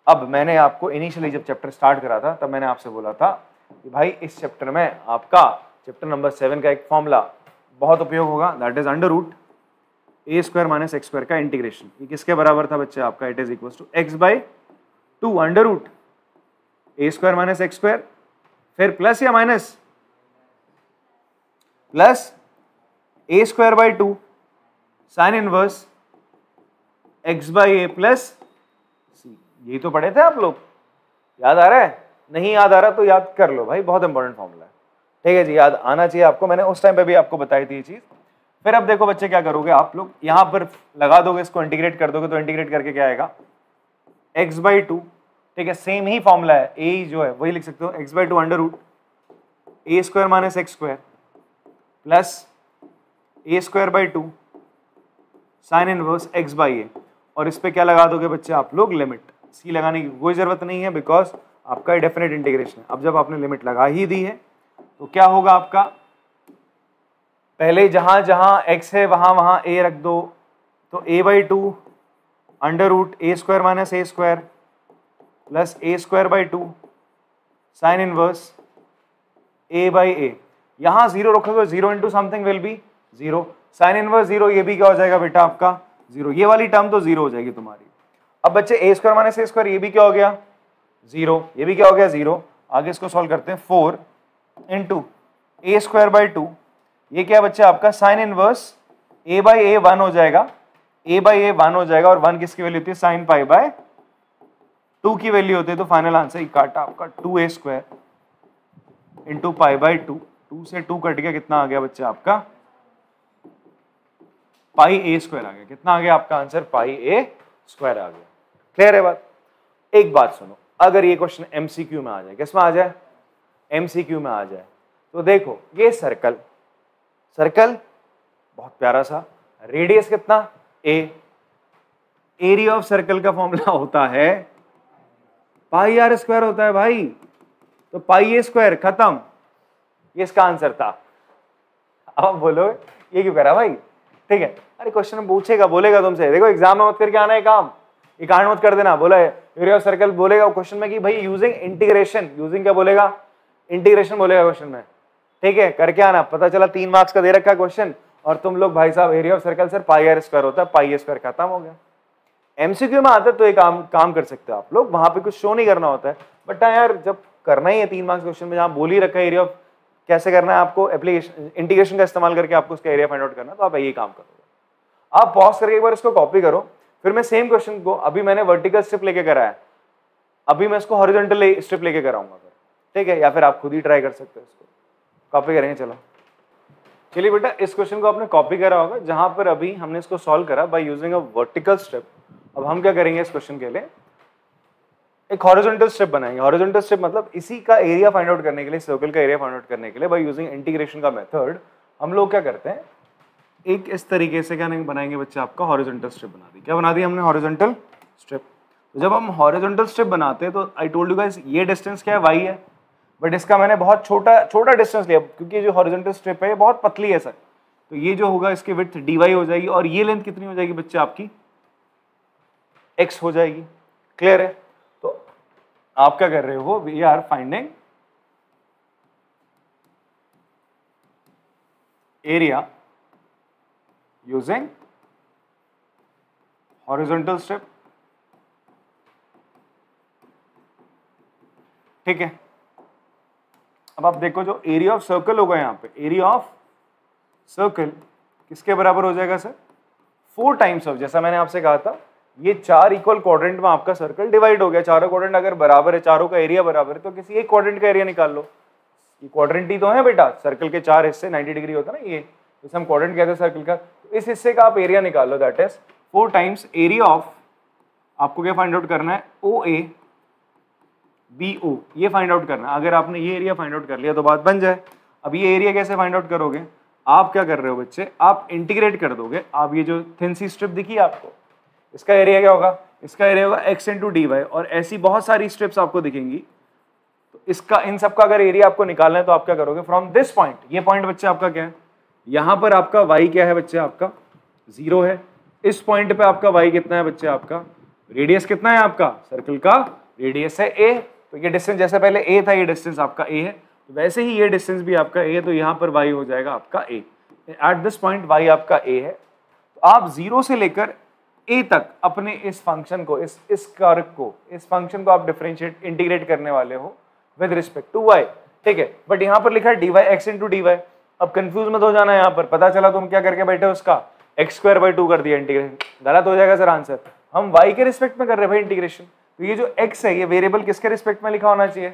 अब मैंने आपको इनिशियली जब चैप्टर स्टार्ट करा था तब मैंने आपसे बोला था कि भाई इस चैप्टर में आपका चैप्टर नंबर 7 का एक फॉर्मूला बहुत उपयोग होगा, दैट इज √a² - x² का इंटीग्रेशन। ये किसके बराबर था बच्चे आपका, it is equal to x/2 √a² - x², फिर प्लस या minus, plus a²/2 sine inverse x/a plus c। यही तो पढ़े थे आप लोग, याद आ रहा है, नहीं याद आ रहा तो याद कर लो भाई, बहुत इंपॉर्टेंट फॉर्मूला है, ठीक है जी, याद आना चाहिए आपको, मैंने उस टाइम पे भी आपको बताई थी ये चीज। फिर अब देखो बच्चे क्या करोगे आप लोग, यहां पर लगा दोगे, इसको इंटीग्रेट कर दोगे, तो इंटीग्रेट करके क्या आएगा, x/2, ठीक है, सेम ही फॉर्मूला है, a जो है वही लिख सकते हो, x/2 √a² - x² plus a²/2 sine inverse x/a, और इस पे क्या लगा दोगे बच्चे आप लोग, लिमिट। c लगाने की कोई जरूरत नहीं है बिकॉज आपका डेफिनेट इंटीग्रेशन है। अब जब आपने लिमिट लगा ही दी है तो क्या होगा आपका, पहले जहां जहां x है वहां वहां a रख दो, तो a/2 √a² - a² plus a²/2 sine inverse a/a। यहां 0 रखोगे, 0 into something will be 0, sine inverse 0, ये भी क्या हो जाएगा बेटा आपका 0, ये वाली टर्म तो 0 हो जाएगी तुम्हारी। अब बच्चे a² - a², ये भी क्या हो गया 0, ये भी क्या हो गया 0। आगे इसको सॉल्व करते हैं, 4 इंटू a²/2, ये क्या बच्चे आपका साइन इनवर्स a/a 1 हो जाएगा, a/a 1 हो जाएगा, और 1 किसकी वैल्यू होती है, साइन π/2 की वैल्यू होती है। तो फाइनल आंसर ही काटा आपका 2a² इंटू π/2, 2 से 2 कट गया, कितना आ गया बच्चे आपका πa² आ गया, कितना आ गया आपका आंसर, πa² आ गया। क्लियर है बात। एक बात सुनो, अगर ये क्वेश्चन MCQ में आ जाए, किस में आ जाए, MCQ में आ जाए, तो देखो ये सर्कल बहुत प्यारा सा, रेडियस कितना a, एरिया ऑफ सर्कल का फॉर्मूला होता है πr² होता है भाई, तो πa² खत्म, ये इसका आंसर था। अब बोलो ये क्यों करा भाई, ठीक है। अरे क्वेश्चन में पूछेगा, बोलेगा तुमसे, देखो एग्जाम में मत करके आना है काम, ये कांड मत कर देना। बोला है एरिया ऑफ सर्कल, बोलेगा क्वेश्चन में कि भाई यूजिंग इंटीग्रेशन, यूजिंग क्या बोलेगा, इंटीग्रेशन बोलेगा क्वेश्चन में, ठीक है, करके आना। पता चला 3 मार्क्स का दे रखा है क्वेश्चन और तुम लोग भाई साहब area of circle sir pi r square होता है, पाई ए स्क्वायर खत्म हो गया। एमसीक्यू में आता है तो ये काम कर सकते हो आप लोग, वहां पे कुछ शो नहीं करना होता है, बट यार जब करना ही है 3 मार्क्स क्वेश्चन में, जहां बोल ही रखा है एरिया ऑफ कैसे करना है आपको, एप्लीकेशन इंटीग्रेशन का इस्तेमाल करके आपको उसका एरिया फाइंड आउट करना है, तो आप यही काम करोगे। आप पॉज करके एक बार इसको कॉपी करो, फिर मैं सेम क्वेश्चन को, अभी मैंने वर्टिकल स्ट्रिप लेके करा है, अभी मैं इसको हॉरिजॉन्टल स्ट्रिप लेके कराऊंगा, ठीक है, या फिर आप खुद ही ट्राई कर सकते हो, इसको कॉपी करेंगे। चलो चलिए बेटा, इस क्वेश्चन को आपने कॉपी करा होगा, जहां पर अभी हमने इसको सॉल्व करा by using a vertical strip. अब हम क्या करेंगे इस क्वेश्चन के लिए, एक हॉरिजॉन्टल स्ट्रिप बनाएंगे। हॉरिजॉन्टल स्ट्रिप मतलब इसी का एरिया फाइंड आउट करने के लिए, सर्कल का एरिया फाइंड आउट करने के लिए बाय यूजिंग इंटीग्रेशन का मेथड, हम लोग क्या करते हैं, एक इस तरीके से क्या नहीं बनाएंगे बच्चे, आपका हॉरिजॉन्टल स्ट्रिप बना दी। क्या बना दी हमने, हॉरिजॉन्टल स्ट्रिप। तो जब हम हॉरिजॉन्टल स्ट्रिप बनाते हैं तो आई टोल्ड यू गाइस ये डिस्टेंस क्या है, y है, बट इसका मैंने बहुत छोटा डिस्टेंस लिया, क्योंकि जो हॉरिजॉन्टल स्ट्रिप है ये बहुत पतली है सर, तो ये जो होगा इसकी विड्थ dy हो जाएगी, और ये लेंथ कितनी हो जाएगी बच्चे आपकी, x हो जाएगी। क्लियर है? तो आप क्या कर रहे हो, we are finding area using horizontal strip, ठीक है। अब आप देखो जो एरिया ऑफ सर्कल होगा यहाँ पे, एरिया ऑफ सर्कल किसके बराबर हो जाएगा सर, 4 टाइम्स ऑफ, जैसा मैंने आपसे कहा था, ये 4 इक्वल क्वाड्रेंट में आपका सर्कल डिवाइड हो गया। चारों क्वाड्रेंट अगर बराबर है, चारों का एरिया बराबर है, तो किसी एक क्वाड्रेंट का एरिया निकाल लो। ये क्वाड्रेंट ही तो है बेटा, सर्कल के 4 हिस्से 90 डिग्री होता है ना, ये जैसे हम क्वाड्रेंट कहते हैं सर्कल का, तो इस हिस्से का आप एरिया निकाल लो, that is 4 times area of, आपको क्या फाइंड आउट करना है, OA BO, ये फाइंड आउट करना है। अगर आपने ये एरिया फाइंड आउट कर लिया तो बात बन जाए। अब ये एरिया कैसे फाइंड आउट करोगे, आप क्या कर रहे हो बच्चे, आप इंटीग्रेट कर दोगे। आप ये जो थिन सी स्ट्रिप दिखी आपको, इसका एरिया क्या होगा, इसका एरिया होगा x इंटू dy, और ऐसी बहुत सारी स्ट्रिप्स आपको दिखेंगी, तो इसका, इन सब का अगर एरिया आपको निकालना है तो आप क्या करोगे, फ्रॉम दिस पॉइंट, ये पॉइंट बच्चे आपका क्या है, यहाँ पर आपका y क्या है बच्चे, आपका 0 है। इस पॉइंट पे आपका y कितना है बच्चे, आपका रेडियस कितना है, आपका सर्कल का रेडियस है a, तो ये डिस्टेंस जैसे पहले a था, ये डिस्टेंस आपका a है, तो वैसे ही ये डिस्टेंस भी आपका a है, तो यहाँ पर y हो जाएगा आपका a। At this point y आपका a है, तो आप 0 से लेकर a तक अपने इस फंक्शन को, इस कर्व को, इस फंक्शन को आप डिफरेंशिएट, इंटीग्रेट करने वाले हो विद रिस्पेक्ट टू y, ठीक है। बट यहाँ पर लिखा है dy x इंटू dy। अब कंफ्यूज मत हो जाना, यहाँ पर पता चला तुम क्या करके बैठे हो, उसका x² 2 कर दिया इंटीग्रेशन, गलत हो जाएगा सर आंसर। हम y के रिस्पेक्ट में कर रहे हैं भाई इंटीग्रेशन, तो ये जो x है ये वेरिएबल किसके रिस्पेक्ट में लिखा होना चाहिए,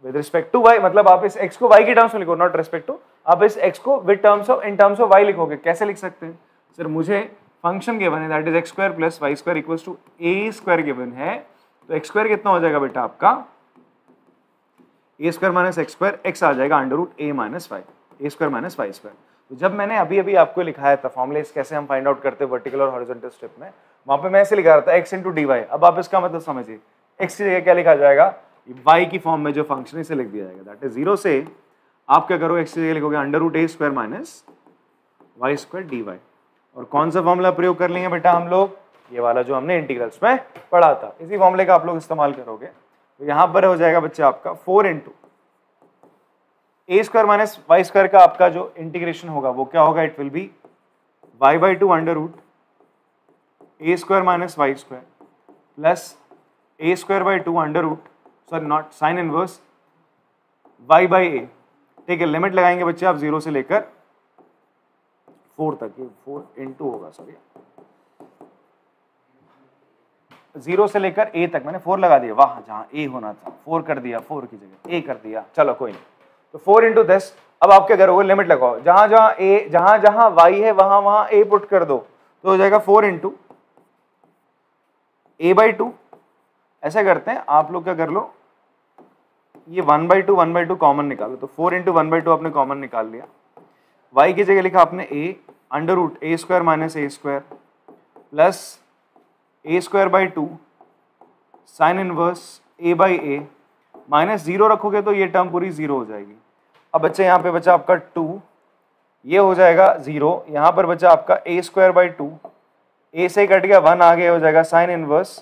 विद रिस्पेक्ट टू y। मतलब आप इस x को y के टर्म्स में लिखो, नॉट रिस्पेक्ट टू, आप इस x को with terms of, in terms of y लिखोगे। कैसे लिख सकते हैं सर, मुझे फंक्शन गिवन है that is x² plus y² equals to a² given है, तो x² कितना हो जाएगा बेटा आपका, a² माइनस x², x आ जाएगा under root a minus y, a² minus y²। तो जब मैंने अभी आपको लिखाया था फॉर्मूले कैसे हम फाइंड आउट करते हैं वर्टिकल और हॉरिजॉन्टल स्ट्रिप में, वहां पे मैं ऐसे लिखा रहा था x इंटू dy। अब आप इसका मतलब समझिए, x की जगह क्या लिखा जाएगा, y की फॉर्म में जो फंक्शन है इसे लिख दिया जाएगा, दैट इज 0 से आप क्या करो, x की जगह लिखोगे under root a² minus y² dy। और कौन सा फॉर्मूला प्रयोग कर लेंगे बेटा हम लोग, ये वाला जो हमने इंटीग्रल्स में पढ़ा था, इसी फॉर्मूले का आप लोग इस्तेमाल करोगे। तो यहाँ पर हो जाएगा बच्चे आपका 4 इंटू a² माइनस y² का आपका जो इंटीग्रेशन होगा वो क्या होगा, it will be y/2 under root a² minus y² plus a² 2 under root, sorry not, sine inverse y/a, ठीक है। लिमिट लगाएंगे बच्चे आप 0 से लेकर 4 तक, ये 4 इंटू होगा, सॉरी 0 से लेकर a तक, मैंने 4 लगा दिया, वाह जहां a होना था 4 कर दिया, 4 की जगह a कर दिया, चलो कोई नहीं। तो 4 इंटू 10, अब आप क्या करोगे, लिमिट लगाओ, जहां जहां y है वहां a पुट कर दो, तो हो जाएगा 4 इंटू a/2। ऐसा करते हैं आप लोग, क्या कर लो, ये 1/2 कॉमन निकालो, तो 4 इंटू 1/2 आपने कॉमन निकाल लिया, y की जगह लिखा आपने a under root a² minus a² plus a²/2 sine inverse a/a, minus 0 रखोगे तो ये टर्म पूरी 0 हो जाएगी। अब बच्चे यहाँ पे बचा आपका 2 ये हो जाएगा 0, यहाँ पर बचा आपका a स्क्वायर बाई 2, a से कट गया 1 आगे हो जाएगा sine inverse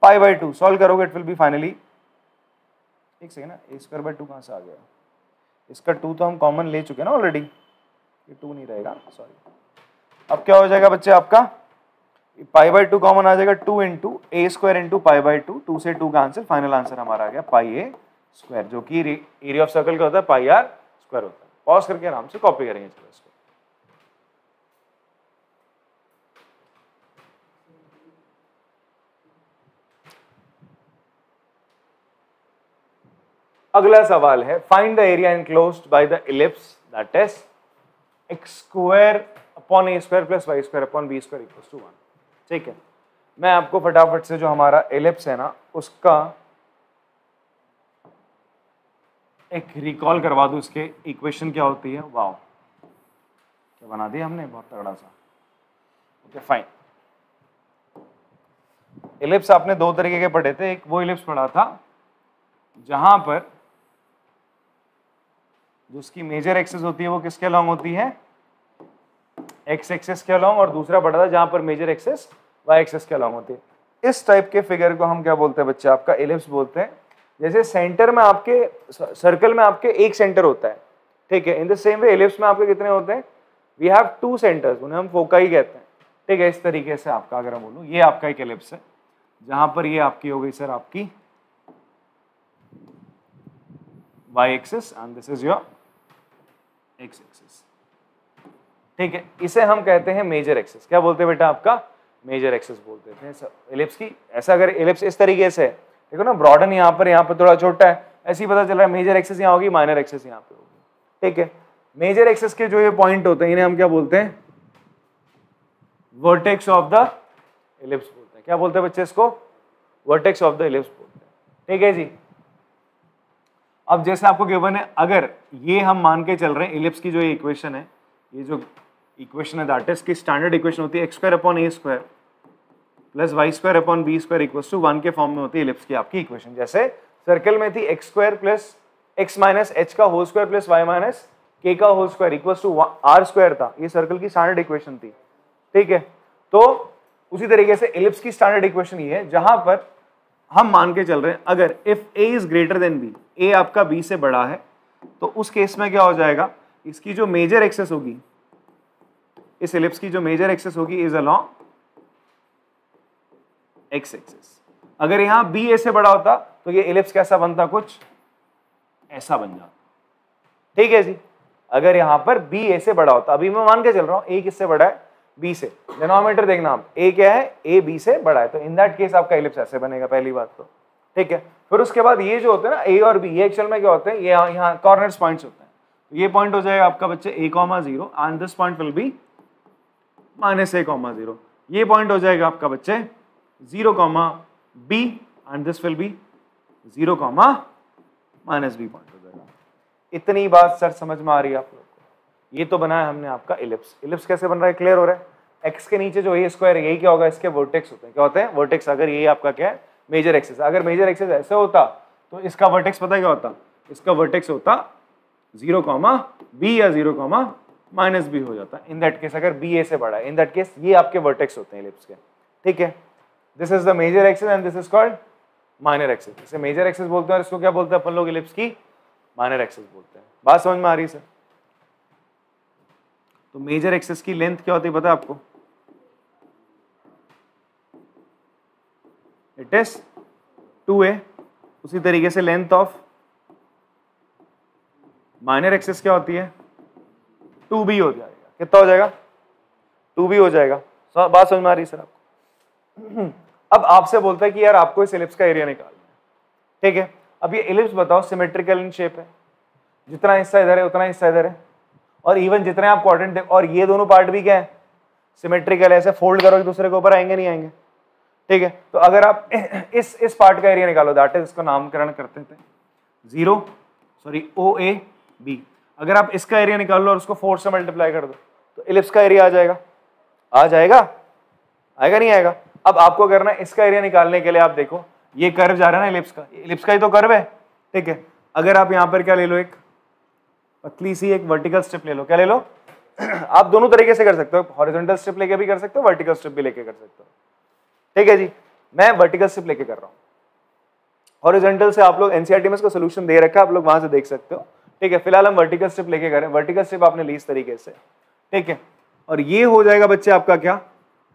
pi by 2। Solve करोगे इट विल बी फाइनली, एक सेकेंड ना, a स्क्वायर बाई 2 कहाँ से आ गया, इसका 2 तो हम कॉमन ले चुके हैं ना ऑलरेडी, ये 2 नहीं रहेगा, सॉरी। अब क्या हो जाएगा बच्चे आपका, पाई बाई 2 कॉमन आ जाएगा, 2 into A square into pi by 2, 2 से 2 का आंसर, फाइनल आंसर हमारा आ गया पाई ए स्क्वायर, जो कि एरिया ऑफ सर्कल का होता है पाई आर स्क्वायर होता है। पॉज करके आराम से कॉपी करेंगे इसको। अगला सवाल है, find the area enclosed by the ellipse that is x square upon a square plus y square upon b square equals to 1। ठीक है, मैं आपको फटाफट से जो हमारा इलिप्स है ना उसका एक रिकॉल करवा दूं, इसके इक्वेशन क्या होती है। वाओ, क्या बना दिया हमने, बहुत तगड़ा सा। ओके फाइन, इलिप्स आपने दो तरीके के पढ़े थे, एक वो इलिप्स पढ़ा था जहां पर जो उसकी मेजर एक्सिस होती है वो किसके अलॉन्ग होती है, एक्स एक्सिस के अलॉन्ग, और दूसरा पढ़ा था जहां पर मेजर एक्सिस वाई एक्सिस के अलॉन्ग होती है। इस टाइप के फिगर को हम क्या बोलते हैं बच्चे, आपका इलिप्स बोलते हैं। जैसे सेंटर में आपके, सर्कल में आपके एक सेंटर होता है, ठीक है, in the same way ellipse में आपके कितने होते हैं, वी हैव 2 सेंटर्स, उन्हें हम फोकाई कहते हैं। ठीक है, इस तरीके से आपका अगर मैं बोलूं, ये आपका एक इलिप्स है जहां पर ये आपकी हो गई सर आपकी y axis and this is your x axis. ठीक है, इसे हम कहते हैं मेजर एक्सिस। क्या बोलते हैं बेटा, आपका मेजर एक्सिस बोलते हैं इलिप्स की। ऐसा अगर इलिप्स इस तरीके से देखो ना, ब्रॉडन यहाँ पर थोड़ा छोटा है, ऐसे ही पता चल रहा है मेजर एक्सिस यहाँ होगी, माइनर एक्सिस यहाँ पे होगी। ठीक है, मेजर एक्सिस के जो ये पॉइंट होते हैं इन्हें हम क्या बोलते हैं, वर्टेक्स ऑफ द इलिप्स बोलते हैं। क्या बोलते हैं बच्चे इसको, वर्टेक्स ऑफ द इलिप्स बोलते हैं। ठीक है जी, अब जैसे आपको गिवन है, अगर ये हम मान के चल रहे हैं इलिप्स की जो ये इक्वेशन है, ये जो इक्वेशन है दैट इज की स्टैंडर्ड इक्वेशन होती है x square upon a square plus y square upon b square equals to 1 के फॉर्म में होती है इलिप्स की आपकी इक्वेशन। जैसे सर्कल में थी x square plus x minus h का whole square plus y minus k का whole square equals to r square था, ये सर्कल की स्टैंडर्ड इक्वेशन थी। ठीक है, तो उसी तरीके से इलिप्स की स्टैंडर्ड इक्वेशन ये है जहां पर हम मान के चल रहे हैं अगर if a is greater than b, a आपका b से बड़ा है, तो उस केस में क्या हो जाएगा, इसकी जो मेजर एक्सिस होगी, इस इलिप्स की जो मेजर एक्सिस होगी इज अलोंग x एक्सिस। अगर यहां b a से बड़ा होता तो ये इलिप्स कैसा बनता, कुछ ऐसा बन जाता। ठीक है जी, अगर यहां पर b a से बड़ा होता, अभी मैं मान के चल रहा हूं a किससे बड़ा है, b से, डिनोमिनेटर देखना आप, a क्या है, a b से बड़ा है, तो इन दैट केस आपका इलिप्स ऐसे बनेगा, पहली बात तो। ठीक है, फिर उसके बाद ये जो होते हैं ना a और b, ये एक्चुअल में क्या होते हैं, ये यहाँ कॉर्नर्स पॉइंट्स होते हैं। तो ये पॉइंट हो जाएगा आपका बच्चे a,0 and this point will be -a,0। ये पॉइंट हो जाएगा आपका बच्चे 0,b and this will B 0, -b point हो जाएगा। इतनी बात सर समझ में आ रही है आप लोग को। ये तो बनाया हमने आपका इलिप्स। इलिप्स कैसे बन रहा है, क्लियर हो रहा है। x के नीचे जो a स्क्वायर है, यही क्या होगा, इसके वर्टेक्स होते हैं। क्या होते हैं, वर्टेक्स। अगर ये आपका क्या है, मेजर एक्सिस। अगर मेजर एक्सिस ऐसे होता तो इसका वर्टेक्स पता है क्या होता, इसका वर्टेक्स होता 0,b या 0,-b हो जाता है। इन दैट केस अगर b a से बड़ा है, इन दैट केस ये आपके वर्टेक्स होते हैं इलिप्स के। ठीक है, this is the major axis and this is called minor axis. इसे मेजर एक्सिस बोलते हैं और इसको क्या बोलते हैं अपन लोग, इलिप्स की माइनर एक्सिस बोलते हैं। बात समझ में आ रही है सर। तो मेजर एक्सिस की लेंथ क्या होती है पता है आपको, इट इज 2a। उसी तरीके से लेंथ ऑफ माइनर एक्सिस क्या होती है, 2b हो जाएगा। कितना हो जाएगा, 2b हो जाएगा। बात समझ में आ रही है सर आपको। अब आपसे बोलता है कि यार आपको इस इलिप्स का एरिया निकालना है। ठीक है, अब ये इलिप्स बताओ सिमेट्रिकल इन शेप है, जितना हिस्सा इधर है उतना हिस्सा इधर है, और इवन जितने आप क्वाड्रेंट देख, और ये दोनों पार्ट भी क्या है, सिमेट्रिकल है। ऐसे फोल्ड करो एक दूसरे के ऊपर, आएंगे नहीं आएंगे। ठीक है, तो अगर आप इस पार्ट का एरिया निकालो, दैट इज, इसको नामकरण करते थे OAB। अगर आप इसका एरिया निकाल लो और उसको 4 से मल्टीप्लाई कर दो तो इलिप्स का एरिया आ जाएगा। आ जाएगा, आएगा नहीं आएगा। अब आपको करना है इसका एरिया निकालने के लिए, आप देखो ये कर्व जा रहा है ना इलिप्स का, इलिप्स का ही तो कर्व है। ठीक है, अगर आप यहाँ पर क्या ले लो, एक पतली सी एक वर्टिकल स्ट्रिप ले लो। क्या ले लो? आप दोनों तरीके से कर सकते हो, हॉरिजॉन्टल स्ट्रिप लेके भी कर सकते हो, वर्टिकल स्ट्रिप भी लेके कर सकते हो। ठीक है जी, मैं वर्टिकल स्ट्रिप लेके कर रहा हूँ। हॉरिजॉन्टल से आप लोग एनसीईआरटी में इसका सोल्यूशन दे रखा है, आप लोग वहां से देख सकते हो। ठीक है, फिलहाल हम वर्टिकल स्ट्रिप लेके करें। वर्टिकल स्ट्रिप आपने ली इस तरीके से, ठीक है, और ये हो जाएगा बच्चे आपका क्या?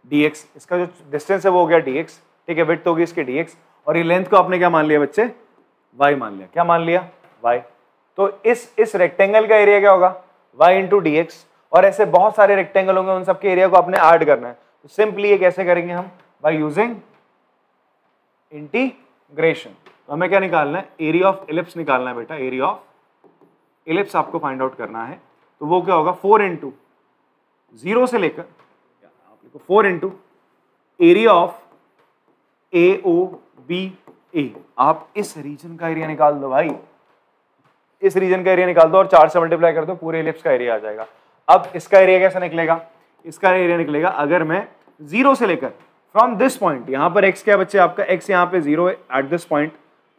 dx। इसका जो डिस्टेंस है वो हो गया dx। ठीक है, विड्थ होगी इसकी dx, और ये लेंथ को आपने क्या मान लिया बच्चे? y मान लिया। क्या मान लिया? y। तो इस रेक्टेंगल का एरिया क्या होगा? y into D x. और ऐसे बहुत सारे रेक्टेंगल होंगे, उन सबके एरिया को आपने ऐड करना है। तो सिंपली ये कैसे करेंगे हम? By using integration. तो हमें क्या निकालना है? एरिया ऑफ एलिप्स निकालना है बेटा। एरिया ऑफ एलिप्स आपको फाइंड आउट करना है। तो वो क्या होगा? 4 इंटू 0 से लेकर 4 into area of A O B A. आप इस रीजन का एरिया निकाल दो भाई, इस रीजन का एरिया निकाल दो और 4 से मल्टीप्लाई कर दो, पूरे एलिप्स का एरिया आ जाएगा। अब इसका एरिया कैसा निकलेगा? इसका एरिया निकलेगा अगर मैं 0 से लेकर फ्रॉम दिस पॉइंट, यहां पर x क्या बच्चे आपका? x यहां पे 0 है एट दिस पॉइंट,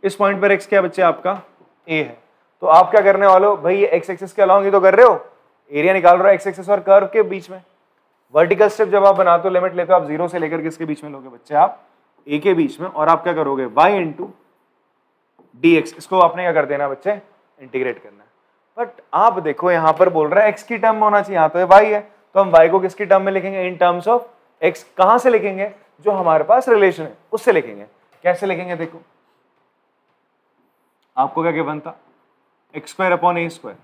इस पॉइंट पर x क्या बच्चे आपका? a है। तो आप क्या करने वाले हो भाई? ये x एक्सिस के अलोंग ही तो कर रहे हो, एरिया निकाल रहे हो x एक्सिस और कर्व के बीच में। वर्टिकल स्ट्रिप जब आप बनाते हो, लिमिट लेते हो आप 0 से लेकर किसके बीच में लोगे बच्चे? आप a के बीच में। और आप क्या करोगे? y into D x. इसको आपने क्या कर देना बच्चे? इंटीग्रेट करना है। बट आप देखो यहाँ पर बोल रहा है x की टर्म में होना चाहिए, यहाँ तो y है, तो हम y को किसकी टर्म में लिखेंगे? इन टर्म्स ऑफ x। कहां से लिखेंगे? जो हमारे पास रिलेशन है उससे लिखेंगे। कैसे लिखेंगे? देखो, आपको क्या गिवन था? X square upon A square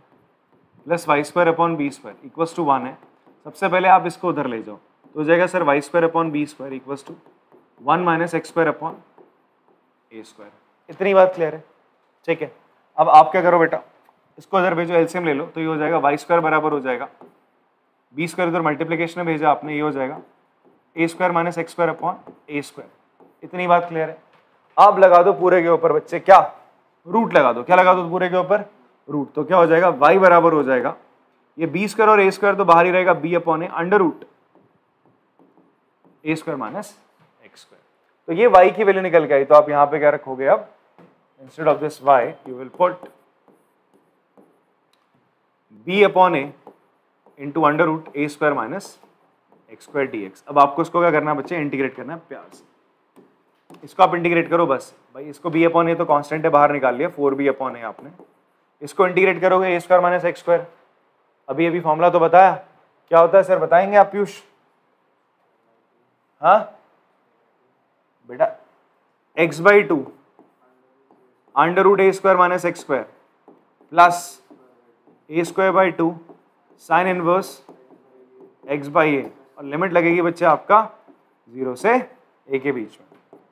plus y square upon b square equals to 1 है। सबसे पहले आप इसको उधर ले जाओ, तो हो जाएगा sir y square upon b square equals to 1 minus x square upon A square. इतनी बात क्लियर है? ठीक है, अब आप क्या करो बेटा? इसको इधर भेजो, एलसीएम ले लो, तो ये हो जाएगा वाई स्क्वायर बराबर हो जाएगा बी स्क्वायर, इधर मल्टीप्लीकेशन में भेजा आपने, ये हो जाएगा A square minus x square upon A square. इतनी बात क्लियर है? आप लगा दो पूरे के ऊपर बच्चे क्या? रूट लगा दो। क्या लगा दो पूरे के ऊपर? रूट। तो क्या हो जाएगा? y बराबर हो जाएगा ये बी स्क्वायर और ए स्क्वायर तो बाहर ही रहेगा, B upon A under root A square minus x square. तो ये y की वैल्यू निकल के आई। तो आप यहां पे क्या रखोगे? अब instead of this y you will put b upon a into under root A square minus x square d x. अब आपको इसको क्या करना है बच्चे? इंटीग्रेट करना है प्यार से। इसको आप इंटीग्रेट करो बस भाई। इसको b अपॉन ए तो कांस्टेंट है, बाहर निकाल लिया, 4b अपॉन ए आपने। इसको इंटीग्रेट करोगे ए स्क्वायर माइनस एक्स स्क्वायर। अभी अभी फॉर्मूला तो बताया, क्या होता है सर? बताएंगे आप पीयूष? हाँ बेटा, x by 2 under root A square minus x square plus A square by 2 sine inverse x by A, और लिमिट लगेगी बच्चे आपका 0 से a के बीच में।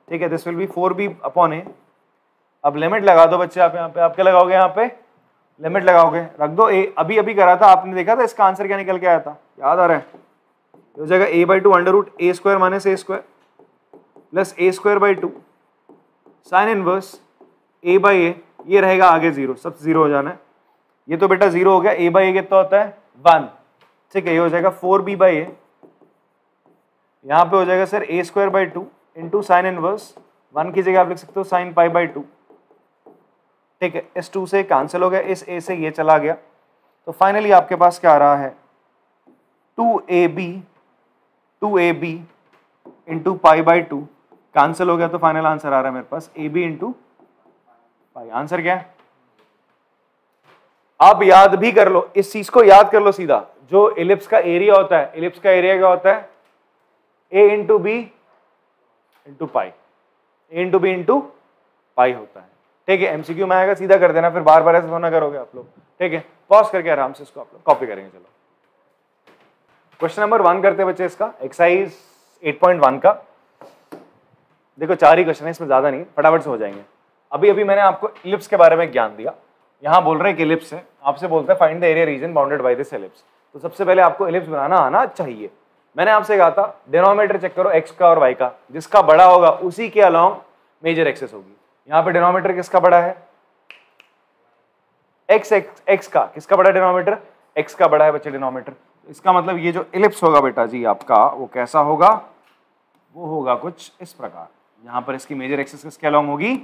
ठीक है, this will be 4b upon A. अब लिमिट लगा दो बच्चे आप यहाँ पे। आप क्या लगाओगे? यहाँ पे लिमिट लगाओगे, रख दो a। अभी अभी करा था आपने, देखा था इसका आंसर क्या निकल के आया था? याद आ रहा है? हो जाएगा a by 2 under root A square minus A square plus A square by 2 sine inverse a by A. ये रहेगा आगे 0, सब 0 हो जाना है। ये तो बेटा 0 हो गया। a बाई ए कितना होता है? 1। ठीक है, ये हो जाएगा 4b बाई ए। यहाँ पे हो जाएगा sir A square by 2 into sine inverse 1 की जगह आप लिख सकते हो साइन पाई बाई 2। ठीक है, इस 2 से कैंसिल हो गया, इस a से ये चला गया। तो फाइनली आपके पास क्या आ रहा है? 2ab into pi by 2 cancel हो गया, तो फाइनल आंसर आ रहा है मेरे पास ab इंटू पाई। आंसर क्या है? आप याद भी कर लो, इस चीज को याद कर लो सीधा। जो एलिप्स का एरिया होता है, एलिप्स का एरिया क्या होता है? a into b into pi, a into b into pi होता है। ठीक है, एमसीक्यू में आएगा, सीधा कर देना, फिर बार बार ऐसे थोड़ा करोगे आप लोग। ठीक है, पॉज करके आराम से इसको आप लोग कॉपी करेंगे। चलो क्वेश्चन नंबर 1 करते हैं बच्चे, इसका एक्सरसाइज 8.1 का। देखो 4 ही क्वेश्चन है, इसमें ज्यादा नहीं, फटाफट से हो जाएंगे। अभी अभी मैंने आपको इलिप्स के बारे में ज्ञान दिया। यहाँ बोल रहे हैं कि इलिप्स है, आपसे बोलते हैं find the area reason bounded by this ellipse. तो सबसे पहले आपको इलिप्स बनाना आना चाहिए। मैंने आपसे कहा था डिनोमिनेटर चेक करो x का और y का, जिसका बड़ा होगा उसी के अलोंग मेजर एक्सेस होगी। यहाँ पे डिनोमिनेटर किसका बड़ा है? x का। किसका बड़ा डिनोमिनेटर? x का बड़ा है बच्चे डिनोमिनेटर। इसका मतलब ये जो इलिप्स होगा बेटा जी आपका, वो कैसा होगा? वो होगा कुछ इस प्रकार। यहाँ पर इसकी मेजर एक्सेस किसके अलोंग होगी?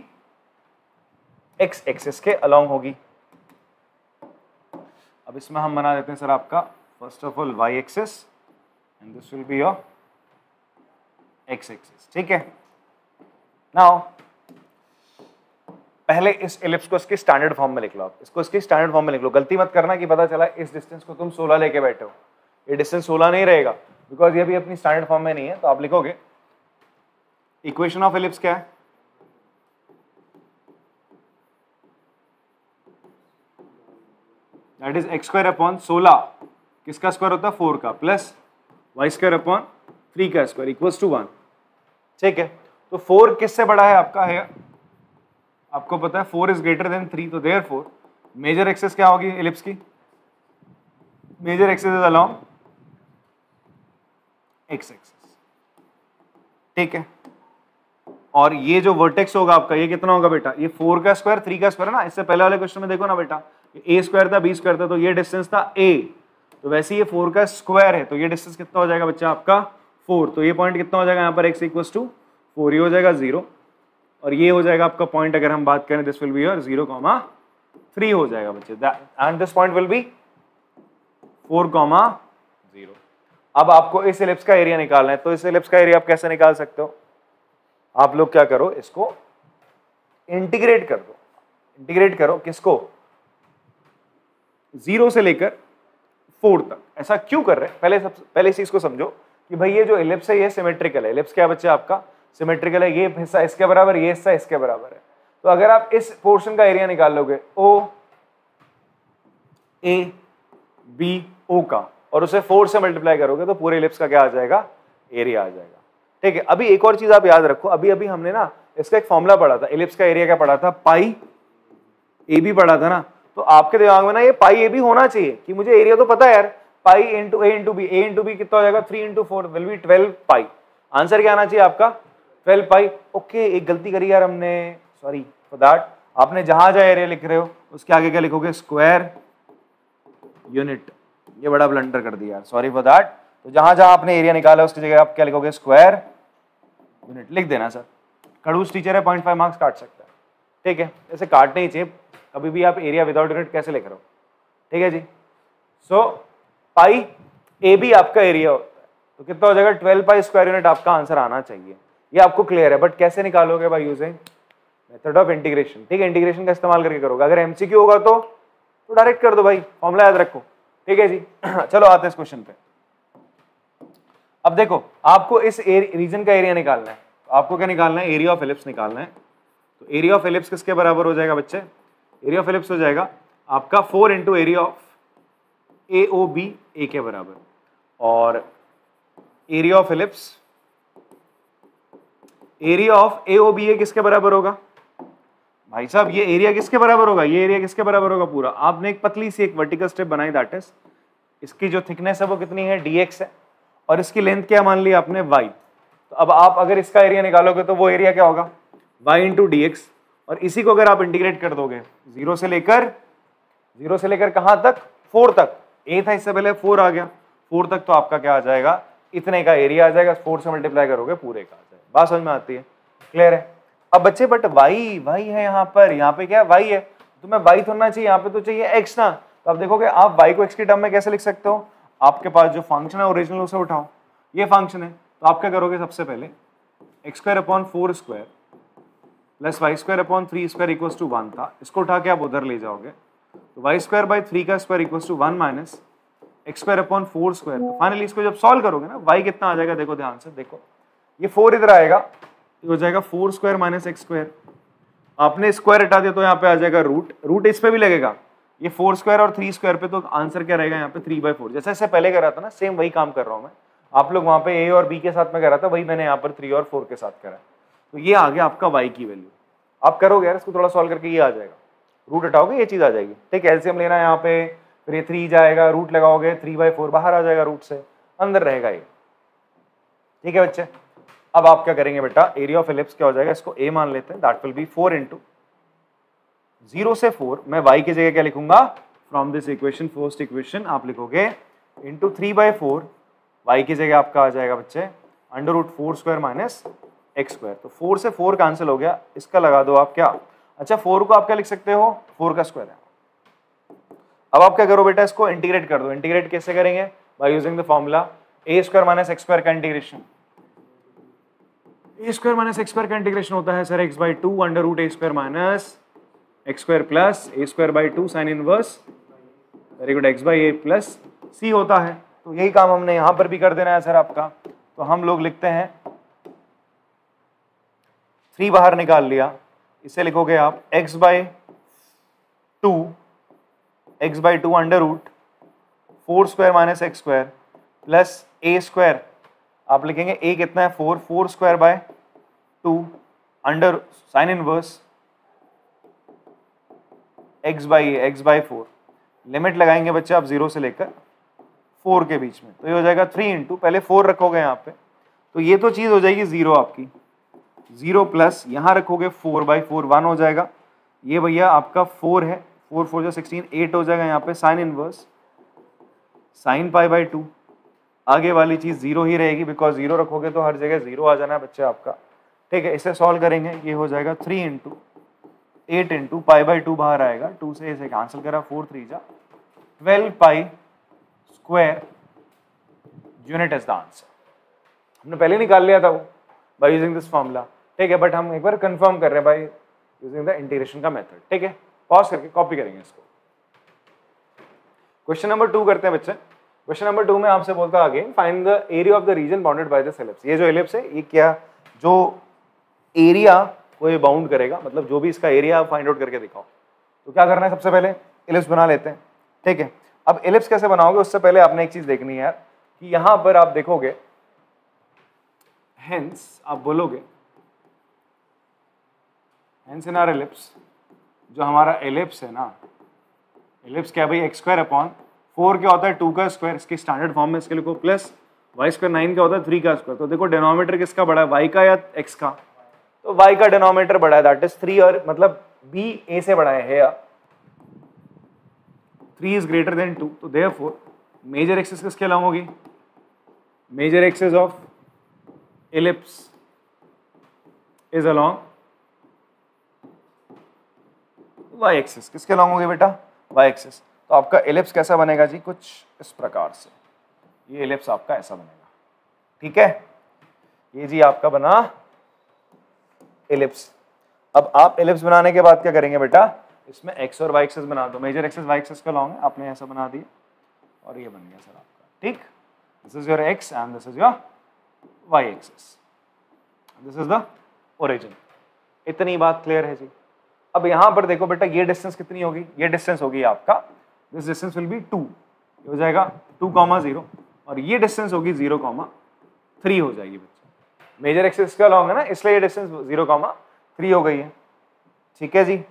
x एक्सेस के अलोंग होगी। अब इसमें हम बना देते हैं सर आपका first of all y axis and this will be your x axis, ठीक है। नाउ पहले इस एलिप्स को इसके स्टैंडर्ड फॉर्म में लिख लो, आप इसको इसके स्टैंडर्ड फॉर्म में लिख लो। गलती मत करना कि पता चला इस डिस्टेंस को तुम 16 लेके बैठे हो, ये डिस्टेंस 16 नहीं रहेगा बिकॉज ये भी अपनी स्टैंडर्ड फॉर्म में नहीं है। तो आप लिखोगे इक्वेशन ऑफ एलिप्स क्या है, that is x square upon 16 किसका स्क्वायर होता है 4 का प्लस y स्क्वायर अपॉन 3 का स्क्वायर इक्वल्स टू 1, ठीक है। तो 4 किससे बड़ा है आपका है, आपको पता है 4 इज ग्रेटर देन 3, तो देयरफॉर मेजर एक्सिस क्या होगी एलिप्स की, major axis is along x axis, ठीक है। और ये जो वर्टेक्स होगा आपका ये कितना होगा बेटा, ये 4 का स्क्वायर 3 का स्क्वायर है ना। इससे पहले वाले क्वेश्चन में देखो ना बेटा, ये a स्क्वायर था b स्क्वायर था, तो ये डिस्टेंस था a, तो वैसे ये 4 का स्क्वायर है, तो ये डिस्टेंस कितना हो जाएगा बच्चा आपका 4, तो ये पॉइंट कितना हो जाएगा यहाँ पर x इक्वल्स टू 4, ये हो जाएगा 0, और ये हो जाएगा आपका पॉइंट अगर हम बात करें दिस विल बी योर 0,3 हो जाएगा बच्चे, and this point will be 4,0। अब आपको इस एलिप्स का एरिया निकालना है, तो इस एलिप्स का एरिया आप कैसे निकाल सकते हो, आप लोग क्या करो, इसको इंटीग्रेट कर दो। इंटीग्रेट करो किसको, 0 से लेकर 4 तक। ऐसा क्यों कर रहे हैं, पहले इस चीज को समझो कि भाई ये जो एलिप्स है ये सिमेट्रिकल है। एलिप्स क्या बच्चे आपका सिमेट्रिकल है, ये हिस्सा इसके बराबर, ये हिस्सा इसके बराबर है। तो अगर आप इस पोर्शन का एरिया निकाल लोगे ओ ए बी ओ का, और उसे 4 से मल्टीप्लाई करोगे तो पूरे एलिप्स का क्या आ जाएगा, एरिया आ जाएगा, ठीक है। अभी एक और चीज आप याद रखो, अभी अभी हमने ना इसका एक फॉर्मूला पढ़ा था, एलिप्स का एरिया क्या पढ़ा था, पाई ए बी पढ़ा था ना। तो आपके दिमाग में ना ये पाई ए बी होना चाहिए कि मुझे एरिया तो पता है यार, पाई इंटू ए इंटू बी, ए इंटू बी कितना हो जाएगा 3 into 4 will be 12 pi. Answer क्या आना चाहिए आपका 12 पाई। ओके, एक गलती करी यार हमने, सॉरी फॉर दैट। आपने जहां जहां एरिया लिख रहे हो उसके आगे क्या लिखोगे, स्क्वायर यूनिट। ये बड़ा ब्लंडर कर दिया यार, सॉरी फॉर दैट। तो जहां जहां आपने एरिया निकाला उसकी जगह आप क्या लिखोगे, स्क्वायर यूनिट लिख देना सर। खड़ूस टीचर है 0.5 मार्क्स काट सकता है, ठीक है। ऐसे काटने ही चाहिए, कभी भी आप एरिया विदाउट यूनिट कैसे लिख रहे हो, ठीक है जी। सो पाई ए बी आपका एरिया होता है, तो कितना हो जाएगा 12 पाई स्क्वायर यूनिट आपका आंसर आना चाहिए। ये आपको क्लियर है, बट कैसे निकालोगे, by using method of integration, ठीक है। इंटीग्रेशन का इस्तेमाल करके करोगे। अगर एमसीक्यू होगा तो डायरेक्ट कर दो भाई, फॉर्मूला याद रखो, ठीक है जी। चलो आते हैं इस क्वेश्चन पे। अब देखो आपको इस रीजन का एरिया निकालना है, तो आपको क्या निकालना है, एरिया ऑफ एलिप्स निकालना है। तो एरिया ऑफ एलिप्स किसके बराबर हो जाएगा बच्चे, एरिया ऑफ एलिप्स हो जाएगा आपका 4 into area of A O B A के बराबर, और area of ellipse, area of A O B A किसके बराबर होगा भाई साहब, ये एरिया किसके बराबर होगा, ये एरिया किसके बराबर होगा पूरा। आपने एक पतली सी एक वर्टिकल स्ट्रिप बनाई, दैट इज इसकी जो थिकनेस है वो कितनी है, dx है, और इसकी लेंथ क्या मान ली आपने, y। तो अब आप अगर इसका एरिया निकालोगे तो वो एरिया क्या होगा, y इंटू डी एक्स, और इसी को अगर आप इंटीग्रेट कर दोगे 0 से लेकर कहां तक, 4 तक। a था, इससे पहले 4 आ गया, 4 तक, तो आपका क्या आ जाएगा, इतने का एरिया आ जाएगा। 4 से मल्टीप्लाई करोगे पूरे का आ जाएगा। बात समझ में आती है, क्लियर है। अब बच्चे बट y है यहाँ पे क्या y है, तुम्हें y थोड़ा चाहिए, यहाँ पे तो चाहिए x ना। तो आप देखोगे आप y को x की टर्म में कैसे लिख सकते हो, आपके पास जो फंक्शन है ओरिजिनल उसे उठाओ, ये फंक्शन है। तो आप क्या करोगे, सबसे पहले x square upon 4 square plus y square upon 3 square equals to 1 था, इसको उठा के आप उधर ले जाओगे, तो वाई स्क्वायर बाई 3 का square equals to 1 minus x square upon 4 square. तो फाइनली इसको जब सॉल्व करोगे ना, y कितना आ जाएगा, देखो ध्यान से, देखो ये 4 इधर आएगा, ये हो जाएगा 4 स्क्वायर माइनस एक्स स्क्वायर। आपने स्क्वायर हटा दिया तो यहाँ पे आ जाएगा रूट इस पे भी लगेगा, ये 4 स्क्वायर और 3 स्क्वायर पे, तो आंसर क्या रहेगा यहाँ पे 3/4। जैसे इससे पहले कर रहा था ना, सेम वही काम कर रहा हूँ मैं। आप लोग वहाँ पे a और b के साथ में कर रहा था, वही मैंने यहाँ पर 3 और 4 के साथ करा। तो ये आ गया आपका y की वैल्यू। आप करोगे यार इसको थोड़ा सॉल्व करके, ये आ जाएगा, रूट हटाओगे ये चीज आ जाएगी, ठीक है। एलसीएम लेना है यहाँ पे, फिर ये 3 जाएगा, रूट लगाओगे 3/4 बाहर आ जाएगा, रूट से अंदर रहेगा ये, ठीक है बच्चे। अब आप क्या करेंगे बेटा, एरिया ऑफ एलिप्स क्या हो जाएगा, इसको a मान लेते हैं, दैट विल बी 4 इंटू 0 से 4, मैं y की जगह क्या लिखूंगा, from this equation, first equation आप लिखोगे इंटू 3/4, y की जगह आपका आ जाएगा बच्चे under root 4 square minus x square. तो 4 से 4 कैंसिल हो गया, इसका लगा दो आप क्या, अच्छा 4 को आप क्या लिख सकते हो, 4 का स्क्वायर है। अब आप क्या करो बेटा, इसको इंटीग्रेट कर दो। इंटीग्रेट कैसे करेंगे? By using the formula A square minus x square का integration. A square minus x square का इंटीग्रेशन होता है sir X by two under root A square minus x square plus A square by two sine inverse very good X by A plus C होता है। तो यही काम हमने यहां पर भी कर देना है सर आपका। तो हम लोग लिखते हैं 3 बाहर निकाल लिया, इसे लिखोगे आप x by two under root 4 square minus x square plus A square, आप लिखेंगे ए कितना है 4 square by 2 under sine inverse x by 4। Limit लगाएंगे बच्चे आप 0 से लेकर 4 के बीच में, तो ये हो जाएगा 3 इंटू, पहले 4 रखोगे यहाँ पे, तो ये तो चीज हो जाएगी 0 आपकी, 0 प्लस यहाँ रखोगे 4 बाई 4 1 हो जाएगा। ये भैया आपका 4 है, 4 4 16 8 हो जाएगा यहाँ पे sign inverse sine pi by 2। आगे वाली चीज 0 ही रहेगी, बिकॉज 0 रखोगे तो हर जगह 0 आ जाना है बच्चे आपका। ठीक है, इसे सॉल्व करेंगे, ये हो जाएगा 3 इंटू 8 इंटू पाई बाई 2 बाहर आएगा, 2 से इसे कैंसिल करा, 4 3 जा 12 पाई square unit is the answer. हमने पहले निकाल लिया था वो बाय यूजिंग दिस फॉर्मूला। ठीक है, बट हम एक बार कंफर्म कर रहे हैं बाय यूजिंग द इंटीग्रेशन का मेथड। ठीक है, पॉज करके कॉपी करेंगे इसको। क्वेश्चन नंबर 2 करते हैं बच्चे। क्वेश्चन नंबर 2 में आपसे बोलता है again find the area of the region bounded by this ellipse. ये जो एलिप्स है ये क्या, जो एरिया को ये बाउंड करेगा, मतलब जो भी इसका एरिया आप फाइंड आउट करके दिखाओ। तो क्या करना है, सबसे पहले एलिप्स बना लेते हैं। ठीक है, अब एलिप्स कैसे बनाओगे उससे पहले आपने एक चीज देखनी है यार, कि यहां पर आप देखोगे, हेंस आप बोलोगे हेंस इन आवर एलिप्स, जो हमारा एलिप्स है ना, एलिप्स क्या भाई एक्स स्क्वायर अपॉन 4 क्या होता है 2 का स्क्वायर, इसकी स्टैंडर्ड फॉर्म में इसके लिखो, प्लस वाई स्क्वायर 9 क्या होता है 3 का स्क्वायर। तो देखो डिनोमिनेटर किसका बड़ा है, वाई का या एक्स का? तो y का डिनोमिनेटर बड़ा है, दैट इज 3, और मतलब b a से बड़ा है या 3 इज ग्रेटर देन 2। तो देयरफॉर मेजर एक्सिस किसके अलॉन्ग होगी, major axis of ellipse is along y axis. किसके अलॉन्ग होगी बेटा, y एक्सिस। तो आपका एलिप्स कैसा बनेगा जी, कुछ इस प्रकार से, ये एलिप्स आपका ऐसा बनेगा। ठीक है, ये जी आपका बना एलिप्स। अब आप एलिप्स बनाने के बाद क्या करेंगे बेटा, इसमें एक्स और वाई एक्सिस बना दो। मेजर एक्सिस वाई एक्सिस का लॉन्ग है, आपने ऐसा बना दिया और ये बन गया सर आपका। ठीक, this is your x and this is your y axis, this is the origin. इतनी बात क्लियर है जी। अब यहां पर देखो बेटा, ये डिस्टेंस कितनी होगी, ये डिस्टेंस होगी आपका, दिस डिस्टेंस विल बी 2, ये हो जाएगा 2,0, और ये डिस्टेंस होगी 0,3 हो जाएगी बच्चे। मेजर एक्सिस का लॉन्ग है ना, इसलिए ये डिस्टेंस 0,3 हो गई है। ठीक है जी,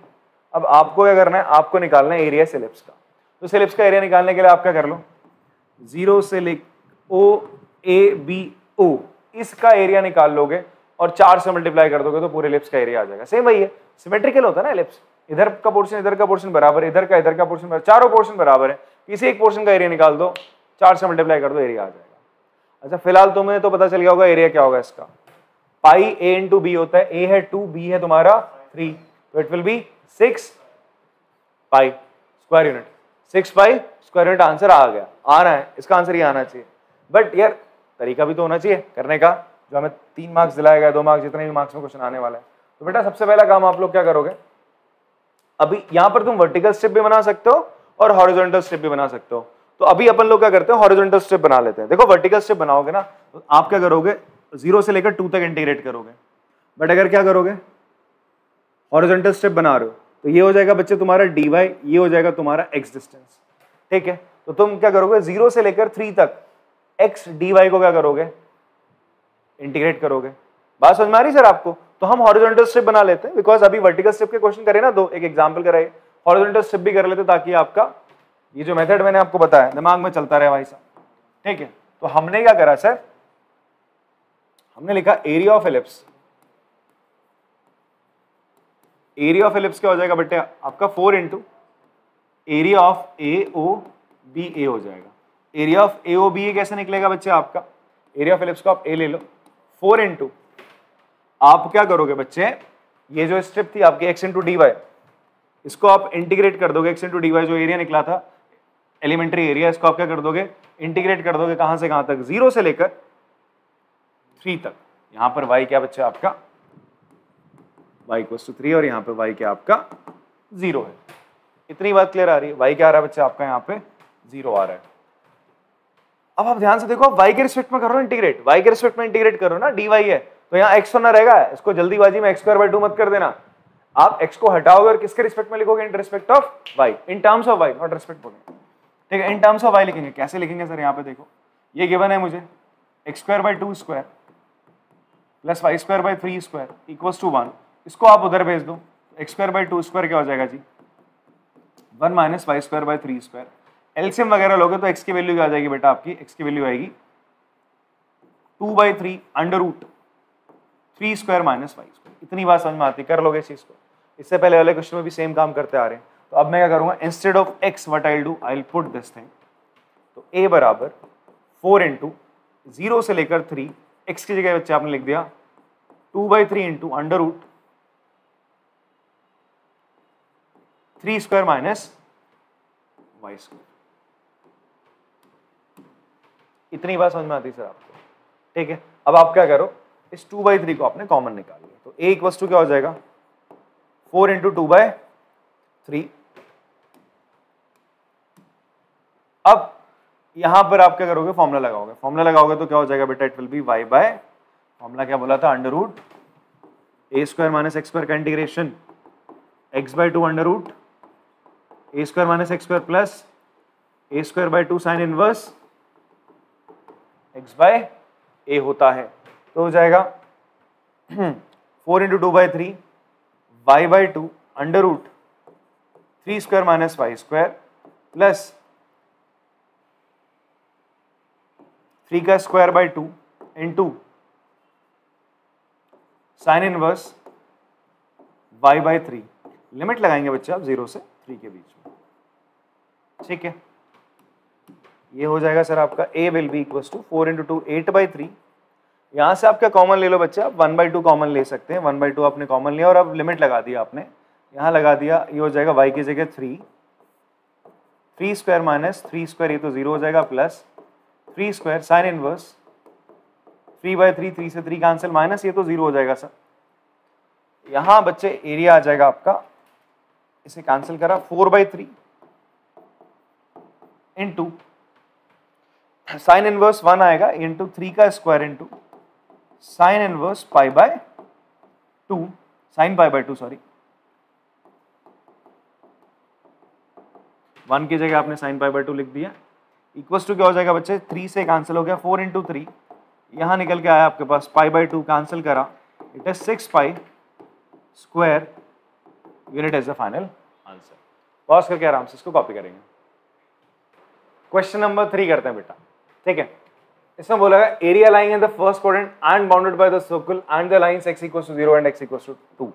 अब आपको क्या करना है, आपको निकालना है एरिया एलिप्स का। तो इस एलिप्स का एरिया निकालने के लिए आप क्या कर लो, 0 से ले ओ ए बी ओ, इसका एरिया निकाल लोगे और 4 से मल्टीप्लाई कर दोगे तो पूरे एलिप्स का एरिया आ जाएगा। सेम वही है, सिमेट्रिकल होता है ना एलिप्स, इधर का पोर्शन बराबर, इधर का पोर्शन बराबर, चारों पोर्शन बराबर है, किसी एक पोर्शन का एरिया निकाल दो, 4 से मल्टीप्लाई कर दो, एरिया आ जाएगा। अच्छा, फिलहाल तुम्हें तो पता चल गया होगा एरिया क्या होगा इसका, पाई ए इंटू बी होता है, ए है 2, बी है तुम्हारा 3, तो it will be 6 pi square unit. 6 pi square unit answer आ गया, आ रहा है, इसका आंसर ये आना चाहिए। बट यार तरीका भी तो होना चाहिए करने का, जो हमें 3 मार्क्स दिलाएगा, 2 मार्क्स, जितने भी मार्क्स में क्वेश्चन आने वाला है। तो बेटा सबसे पहला काम आप लोग क्या करोगे, अभी यहां पर तुम वर्टिकल स्ट्रिप भी बना सकते हो और हॉरिजॉन्टल स्ट्रिप भी बना सकते हो। तो अभी अपन लोग क्या करते हैं, हॉरिजॉन्टल स्ट्रिप बना लेते हैं। देखो वर्टिकल स्ट्रिप बनाओगे ना, तो आप क्या करोगे, 0 से लेकर 2 तक इंटीग्रेट करोगे। बट अगर क्या करोगे, हॉरिजॉन्टल स्ट्रिप बना रहे हो, तो ये हो जाएगा बच्चे तुम्हारा dy, ये हो जाएगा तुम्हारा x डिस्टेंस। ठीक है, तो तुम क्या करोगे, 0 से लेकर 3 तक x dy को क्या करोगे, इंटीग्रेट करोगे। बात समझ में आ रही सर आपको? तो हम हॉरिजॉन्टल स्ट्रिप बना लेते हैं, बिकॉज अभी वर्टिकल स्ट्रिप के क्वेश्चन करे ना, दो एक एग्जांपल कराए, हॉरिजॉन्टल स्ट्रिप भी कर लेते, ताकि आपका ये जो मेथड मैंने आपको बताया दिमाग में चलता रहे भाई साहब। ठीक है, तो हमने क्या करा सर, हमने लिखा area of ellipse. Area of ellipse क्या हो जाएगा बेटे आपका, 4 into area of A O B A हो जाएगा। Area of A O B A कैसे निकलेगा बच्चे आपका, एरिया ऑफ एलिप्स को आप ए ले लो, 4 इंटू आप क्या करोगे बच्चे, ये जो स्ट्रिप थी आपकी x इंटू डी वाई, इसको आप इंटीग्रेट कर दोगे, x इंटू डी वाई जो एरिया निकला था, एलिमेंट्री एरिया, इसको आप क्या कर दोगे, इंटीग्रेट कर दोगे कहां से कहां तक, 0 से लेकर 3 तक। यहां पर y क्या बच्चा आपका, y इक्वल्स टू 3 और यहाँ पे y क्या आपका 0 है। इतनी बात क्लियर आ रही है, y क्या आ रहा है बच्चा आपका यहाँ पे 0 आ रहा है। अब आप ध्यान से देखो, आप y के रिस्पेक्ट में कर रहे हो इंटीग्रेट, y के रिस्पेक्ट में इंटीग्रेट करो ना, dy है तो यहाँ x होना रहेगा, इसको जल्दीबाजी में x²/2 मत कर देना, आप x को हटाओगे और किसके रिस्पेक्ट में लिखोगे, in respect of y, in terms of y, not respect बोलेंगे, ठीक है, इन टर्म्स ऑफ y लिखेंगे। कैसे लिखेंगे सर, यहाँ पे देखो, ये गिवन है मुझे x²/2² plus y²/3² equals to 1, इसको आप उधर भेज दो, x²/2² क्या हो जाएगा जी 1 माइनस y²/3²। एलसीएम वगैरह लोगे तो x की वैल्यू क्या आ जाएगी बेटा आपकी, x की वैल्यू आएगी 2/3 √3² माइनस y²। इतनी बात समझ में आती, कर लोगे इस चीज को। इससे पहले वाले क्वेश्चन में भी सेम काम करते आ रहे हैं। तो अब मैं क्या करूंगा, instead of x what I will do, I will put this thing, तो a बराबर 4 × 0 से लेकर 3, x की जगह बच्चे आपने लिख दिया 2/3 × √3² माइनस y²। इतनी बात समझ में आती सर आपको, ठीक है। अब आप क्या करो, इस 2/3 को आपने कॉमन निकाल लिया, तो a इक्वल्स टू क्या हो जाएगा 4 × 2/3। अब यहां पर आप क्या करोगे, फॉर्मूला लगाओगे, फॉर्मूला लगाओगे तो क्या हो जाएगा बेटा, it will be y by, formula क्या बोला था, √a² माइनस x² का integration x/2 √a² minus x² plus a²/2 sine inverse x/a होता है। तो हो जाएगा 4 × 2/3 y/2 √3² minus y² plus 3²/2 into sine inverse y/3। Limit लगाएंगे बच्चे आप 0 से 3 के बीच में, ठीक है। ये हो जाएगा सर आपका a will be equals to 4 × 2 8/3। यहां से आप क्या कॉमन ले लो बच्चे, आप 1/2 कॉमन ले सकते हैं, 1/2 आपने कॉमन लिया और अब लिमिट लगा दिया आपने, यहां लगा दिया, ये हो जाएगा y की जगह 3² माइनस 3², ये तो 0 हो जाएगा, प्लस 3² साइन इनवर्स 3/3, 3 से 3 कैंसिल, माइनस ये तो 0 हो जाएगा सर। यहां बच्चे एरिया आ जाएगा आपका, इसे कैंसिल करा 4/3 इंटू साइन इनवर्स 1 आएगा into 3² into sine inverse π/2, sine π/2 sorry, 1 की जगह आपने साइन π/2 लिख दिया, इक्वल्स टू क्या हो जाएगा बच्चे, 3 से कैंसिल हो गया, 4 × 3, यहां निकल के आया आपके पास π/2 कैंसिल करा, it is 6π², unit is the final answer. Pause करके आराम से इसको कॉपी करेंगे। क्वेश्चन नंबर 3 करते हैं बेटा, ठीक है। इसमें बोला है area lying in the first quadrant and bounded by the circle and the lines x = 0 and x = 2।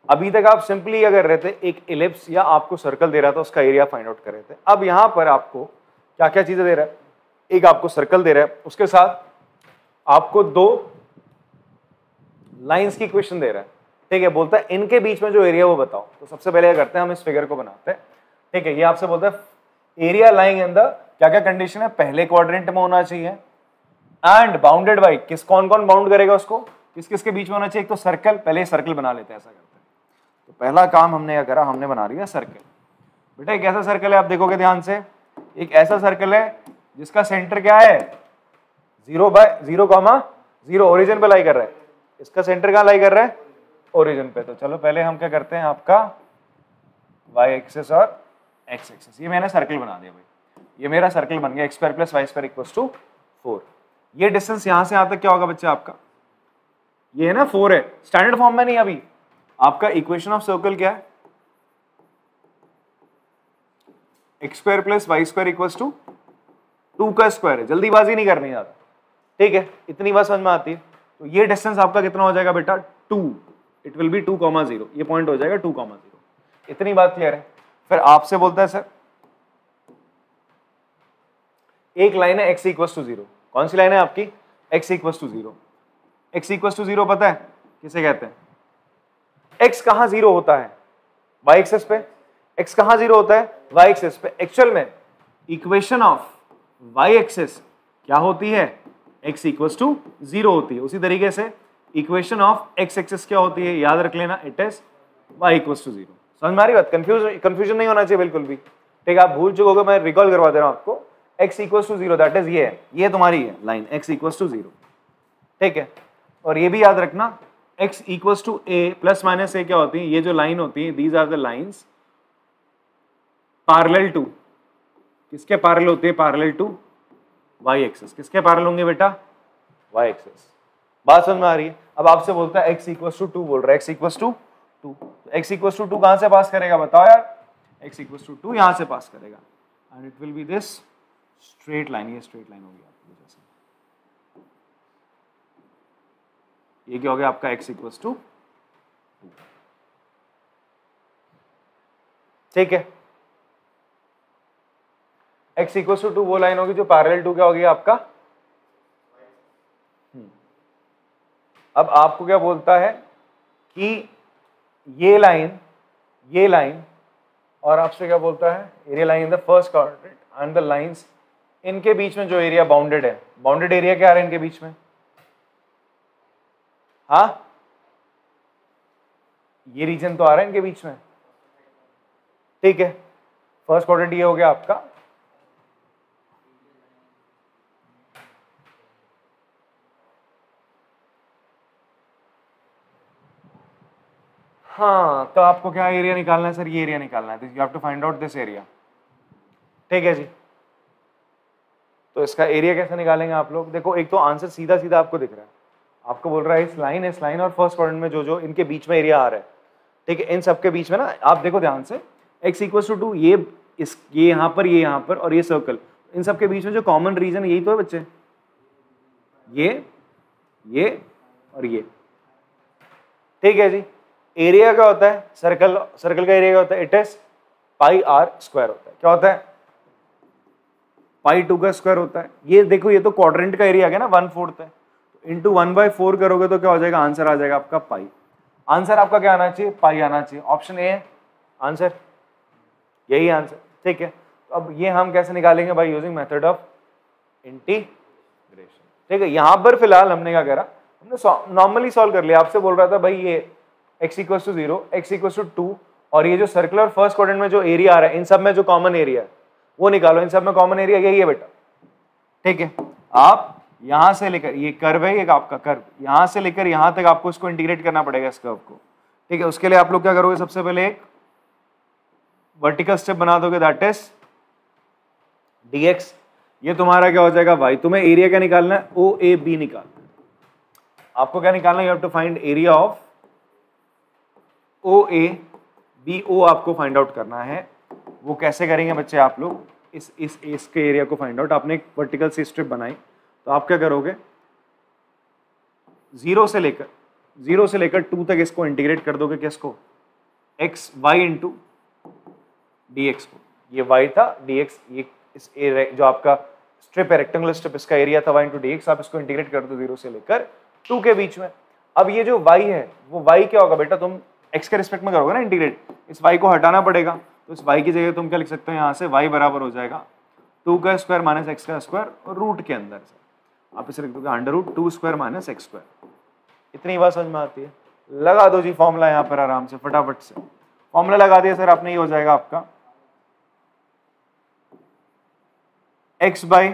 अभी तक आप सिंपली अगर रहते एक इलिप्स या आपको सर्कल दे रहा था उसका एरिया फाइंड आउट कर रहे थे। अब यहां पर आपको क्या क्या चीजें दे रहा है, एक आपको सर्कल दे रहा है, उसके साथ आपको 2 लाइंस की इक्वेशन दे रहा है, ठीक है। बोलता है इनके बीच में जो एरिया वो बताओ। तो सबसे पहले क्या करते हैं, हम इस फिगर को बनाते हैं, ठीक है। ये आपसे बोलता है एरिया लाइंग इन द, क्या क्या कंडीशन है, पहले क्वाड्रेंट में होना चाहिए एंड बाउंडेड बाय, किस कौन कौन बाउंड करेगा उसको, किस किस के बीच में होना चाहिए। एक तो सर्कल, पहले सर्कल बना लेते हैं, ऐसा करते हैं। तो पहला काम हमने क्या करा, हमने बना लिया सर्कल। बेटा एक ऐसा सर्कल है, आप देखोगे ध्यान से, एक ऐसा सर्कल है जिसका सेंटर क्या है 0/0, ओरिजिन पे लाई कर रहा है। इसका सेंटर कहाँ लाई कर रहा है, ओरिजिन पे। तो चलो पहले हम क्या करते हैं, आपका y एक्सिस और x एक्सिस, ये मैंने सर्कल बना दिया भाई, ये मेरा सर्कल बन गया, x² + y² = 4। ये डिस्टेंस यहां से यहां तक क्या होगा बच्चे आपका, ये है ना 4 है, स्टैंडर्ड फॉर्म में नहीं। अभी आपका इक्वेशन ऑफ सर्कल क्या है, x² + y² = 2 का स्क्वायर है। जल्दीबाजी नहीं करनी ज्यादा, ठीक है, इतनी बात समझ में आती है। तो ये डिस्टेंस आपका कितना हो जाएगा बेटा 2, इट विल बी 2,0, ये पॉइंट हो जाएगा 2,0। इतनी बात क्लियर है। फिर आपसे बोलता है सर एक लाइन है x = 0, कौन सी लाइन है आपकी, x = 0। x = 0 पता है किसे कहते हैं, x कहां 0 होता है, y एक्सिस पे, x कहाँ 0 होता है? y एक्सिस पे। एक्चुअल में इक्वेशन ऑफ y एक्सिस क्या होती है? x इक्वल्स टू 0 होती है। उसी तरीके से इक्वेशन ऑफ x एक्सिस क्या होती है? याद रख लेना, it is y equals to 0। समझ में आ रही बात? कंफ्यूजन नहीं होना चाहिए बिल्कुल भी, ठीक है? आप भूल चुके हो, मैं रिकॉल करवा दे रहा हूं आपको। x equals to 0 that is ये तुम्हारी है लाइन x इक्वल्स टू 0, ठीक है? और ये भी याद रखना x equals to a plus minus a क्या होती है? ये जो लाइन होती है, these are the lines parallel to, किसके पैरेलल होते हैं? Parallel to y axis. किसके पैरेलल होंगे बेटा? y axis. बात समझ में आ रही है? अब आपसे बोलता है x इक्वल्स टू 2 बोल रहा है, x equals to 2, x equals to 2 कहां से पास करेगा बताओ यार? x इक्वल्स टू 2 यहां से पास करेगा and it will B this straight line. ये स्ट्रेट लाइन हो गया आपकी वजह से। ये क्या हो गया आपका? x इक्वल्स टू 2, ठीक है? x इक्वल्स टू 2 वो लाइन होगी जो पैरेलल टू क्या होगी आपका? अब आपको क्या बोलता है कि ये लाइन और आपसे क्या बोलता है? Area line in the first quadrant and the lines इनके बीच में जो एरिया बाउंडेड है, बाउंडेड एरिया क्या आ रहा है इनके बीच में? हाँ, ये रीजन तो आ रहा है इनके बीच में, ठीक है? फर्स्ट क्वाड्रेंट ये हो गया आपका, हाँ। तो आपको क्या एरिया निकालना है सर? ये एरिया निकालना है, you have to find out this area, ठीक है जी? तो इसका एरिया कैसे निकालेंगे आप लोग? देखो, एक तो आंसर सीधा सीधा आपको दिख रहा है, आपको बोल रहा है इस लाइन और फर्स्ट क्वाड्रेंट में जो इनके बीच में एरिया आ रहा है, ठीक है? इन सबके बीच में ना, आप देखो ध्यान से, x इक्वल्स टू 2, ये यहाँ पर, ये यहाँ पर और ये सर्कल, इन सबके बीच में जो कॉमन रीजन यही तो है बच्चे, ये और ये, ठीक है जी? एरिया क्या होता है? सर्कल का एरिया क्या होता है? It is pi r square होता है। क्या होता है? पाई 2 का स्क्वायर होता है। ये देखो, ये तो क्वाड्रेंट का एरिया आ गया ना, 1/4 है, इंटू 1/4 करोगे तो क्या हो जाएगा? आंसर आ जाएगा आपका पाई। आंसर आपका क्या आना चाहिए? पाई आना चाहिए। ऑप्शन ए है आंसर, यही आंसर, ठीक है? तो अब ये हम कैसे निकालेंगे? By using method of integration, ठीक है? यहां पर फिलहाल हमने क्या करा, हमने नॉर्मली सॉल्व कर लिया। आपसे बोल रहा था भाई ये x equals to 0, x equals to 2 और ये जो सर्कल और फर्स्ट क्वाड्रेंट में जो एरिया आ रहा है, इन सब में जो कॉमन एरिया है वो निकालो। इन सब में कॉमन एरिया यही है बेटा, ठीक है? आप यहां से लेकर, ये कर्व है, ये आपका कर्व, यहां से लेकर यहां तक आपको इसको इंटीग्रेट करना पड़ेगा, इस कर्व को, ठीक है? उसके लिए आप लोग क्या करोगे? सबसे पहले एक वर्टिकल स्टेप बना दोगे, दैट इज dx। ये तुम्हारा क्या हो जाएगा? y। तुम्हें एरिया क्या निकालना है? OAB निकालना है। आपको क्या निकालना है? You have to find area of OABO, आपको फाइंड आउट करना है। वो कैसे करेंगे बच्चे आप लोग? इसके एरिया को फाइंड आउट, आपने एक वर्टिकल सी स्ट्रिप बनाई, तो आप क्या करोगे? 0 से लेकर 2 तक इसको इंटीग्रेट कर दोगे। किसको? x y इंटू dx को। ये y था, dx ये इस जो आपका स्ट्रिप है, रेक्टेंगुलर स्ट्रिप, इसका एरिया था y इंटू dx। आप इसको इंटीग्रेट कर दो 0 से लेकर 2 के बीच में। अब ये जो y है वो y क्या होगा बेटा? तुम x के रिस्पेक्ट में करोगे ना इंटीग्रेट, इस y को हटाना पड़ेगा, तो इस y की जगह तुम क्या लिख सकते हो? यहाँ से y बराबर हो जाएगा 2 का स्क्वायर माइनस x का स्क्वायर और रूट के अंदर से आप इसे लिख दोगे √2 स्क्वायर माइनस x स्क्वायर। इतनी बात समझ में आती है? लगा दो जी फॉर्मूला यहाँ पर आराम से, फटाफट से फॉर्मूला लगा दिया सर आपने। ये हो जाएगा आपका x by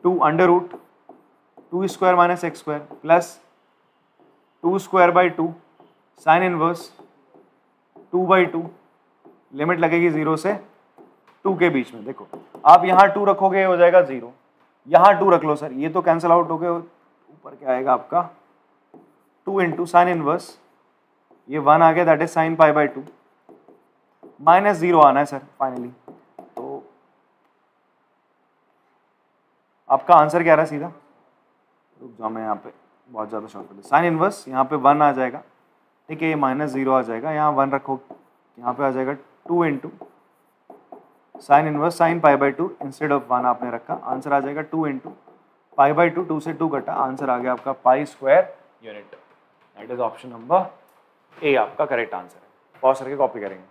2 √2 square minus x square plus 2 square by 2 sine inverse 2/2, limit लगेगी 0 से 2 के बीच में। देखो, आप यहाँ 2 रखोगे हो जाएगा 0, यहाँ 2 रख लो सर, ये तो कैंसिल आउट हो गए, ऊपर क्या आएगा आपका 2 इंटू साइन इनवर्स, ये 1 आ गया, दैट इज साइन π/2, माइनस 0 आना है सर फाइनली। तो आपका आंसर क्या रहा सीधा? रुक जाओ, मैं यहाँ पे बहुत ज़्यादा शॉर्ट, साइन इनवर्स यहाँ पे 1 आ जाएगा, ठीक है? ये माइनस 0 आ जाएगा, यहाँ 1 रखो, यहाँ पे आ जाएगा 2 into sine inverse sine π/2 instead of 1 आपने रखा, आंसर आ जाएगा 2 इंटू π/2, 2 से 2 कटा, आंसर आ गया आपका पाई square unit. That is option number A आपका करेक्ट आंसर है। पॉज करके कॉपी करेंगे।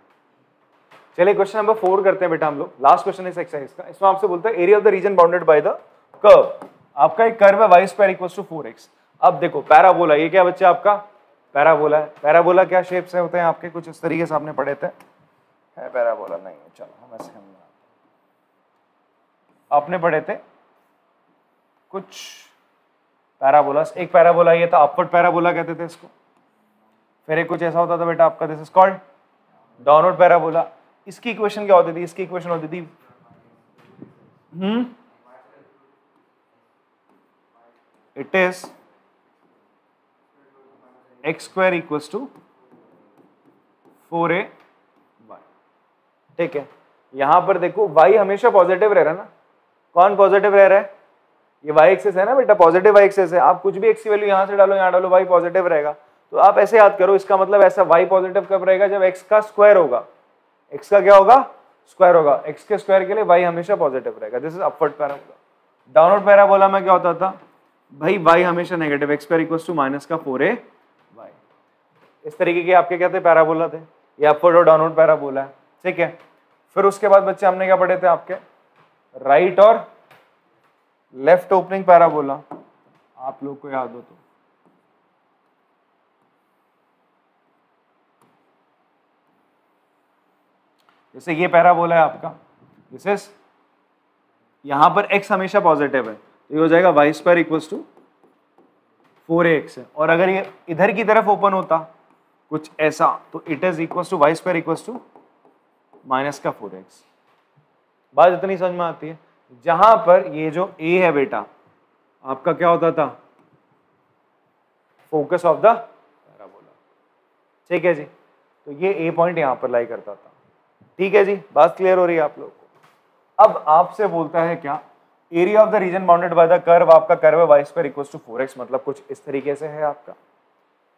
चलिए क्वेश्चन नंबर 4 करते हैं बेटा हम लोग, लास्ट क्वेश्चन इस एक्सरसाइज का। इसमें आपसे बोलता है area of the region bounded by the curve. आपका एक कर्व है y square equals to 4x। अब देखो पैराबोला, ये क्या बच्चा आपका पैराबोला है। पैराबोला क्या शेप से होते हैं आपके, कुछ इस तरीके से आपने पढ़े थे, है पैराबोला नहीं है, चलो हम ऐसे हम आपने पढ़े थे कुछ पैराबोला। एक पैराबोला ये था अपवर्ड पैराबोला कहते थे इसको, फिर एक कुछ ऐसा होता था बेटा आपका this is called downward parabola. इसकी इक्वेशन क्या होती थी, इसकी इक्वेशन होती थी it is x square equals to 4ay। ठीक है, यहां पर देखो y हमेशा पॉजिटिव रह रहा है ना। कौन पॉजिटिव रह रहा है, ये y एक्सिस है ना बेटा, पॉजिटिव y एक्सिस है। आप कुछ भी x की वैल्यू यहां से डालो, यहां डालो, y पॉजिटिव रहेगा। तो आप ऐसे याद करो, इसका मतलब ऐसा y पॉजिटिव कब रहेगा, जब x का स्क्वायर होगा। x का क्या होगा, स्क्वायर होगा। x के स्क्वायर के लिए y हमेशा पॉजिटिव रहेगा। This is upward parabola. Downward parabola में क्या होता था भाई, y हमेशा negative, x square equals to minus का 4ay। इस तरीके के आपके क्या थे पैराबोला थे, ये अपवर्ड और डाउनवर्ड पैराबोला है। ठीक है, फिर उसके बाद बच्चे हमने क्या पढ़े थे आपके, राइट और लेफ्ट ओपनिंग पैराबोला, आप लोग को याद हो तो। जैसे ये पैराबोला है आपका, दिस इज, यहां पर x हमेशा पॉजिटिव है, तो ये हो जाएगा y square equals to 4ax है। और अगर ये इधर की तरफ ओपन होता कुछ ऐसा, तो it is equals to y square equals to minus का 4x। बात इतनी समझ में आती है। जहां पर ये जो a है बेटा आपका क्या होता था, फोकस ऑफ द पैराबोला। ठीक है जी, तो ये a पॉइंट यहां पर लाई करता था। ठीक है जी, बात क्लियर हो रही है आप लोग को। अब आपसे बोलता है क्या, area of the region bounded by the curve. आपका कर्व है y square equals to 4x, मतलब कुछ इस तरीके से है आपका।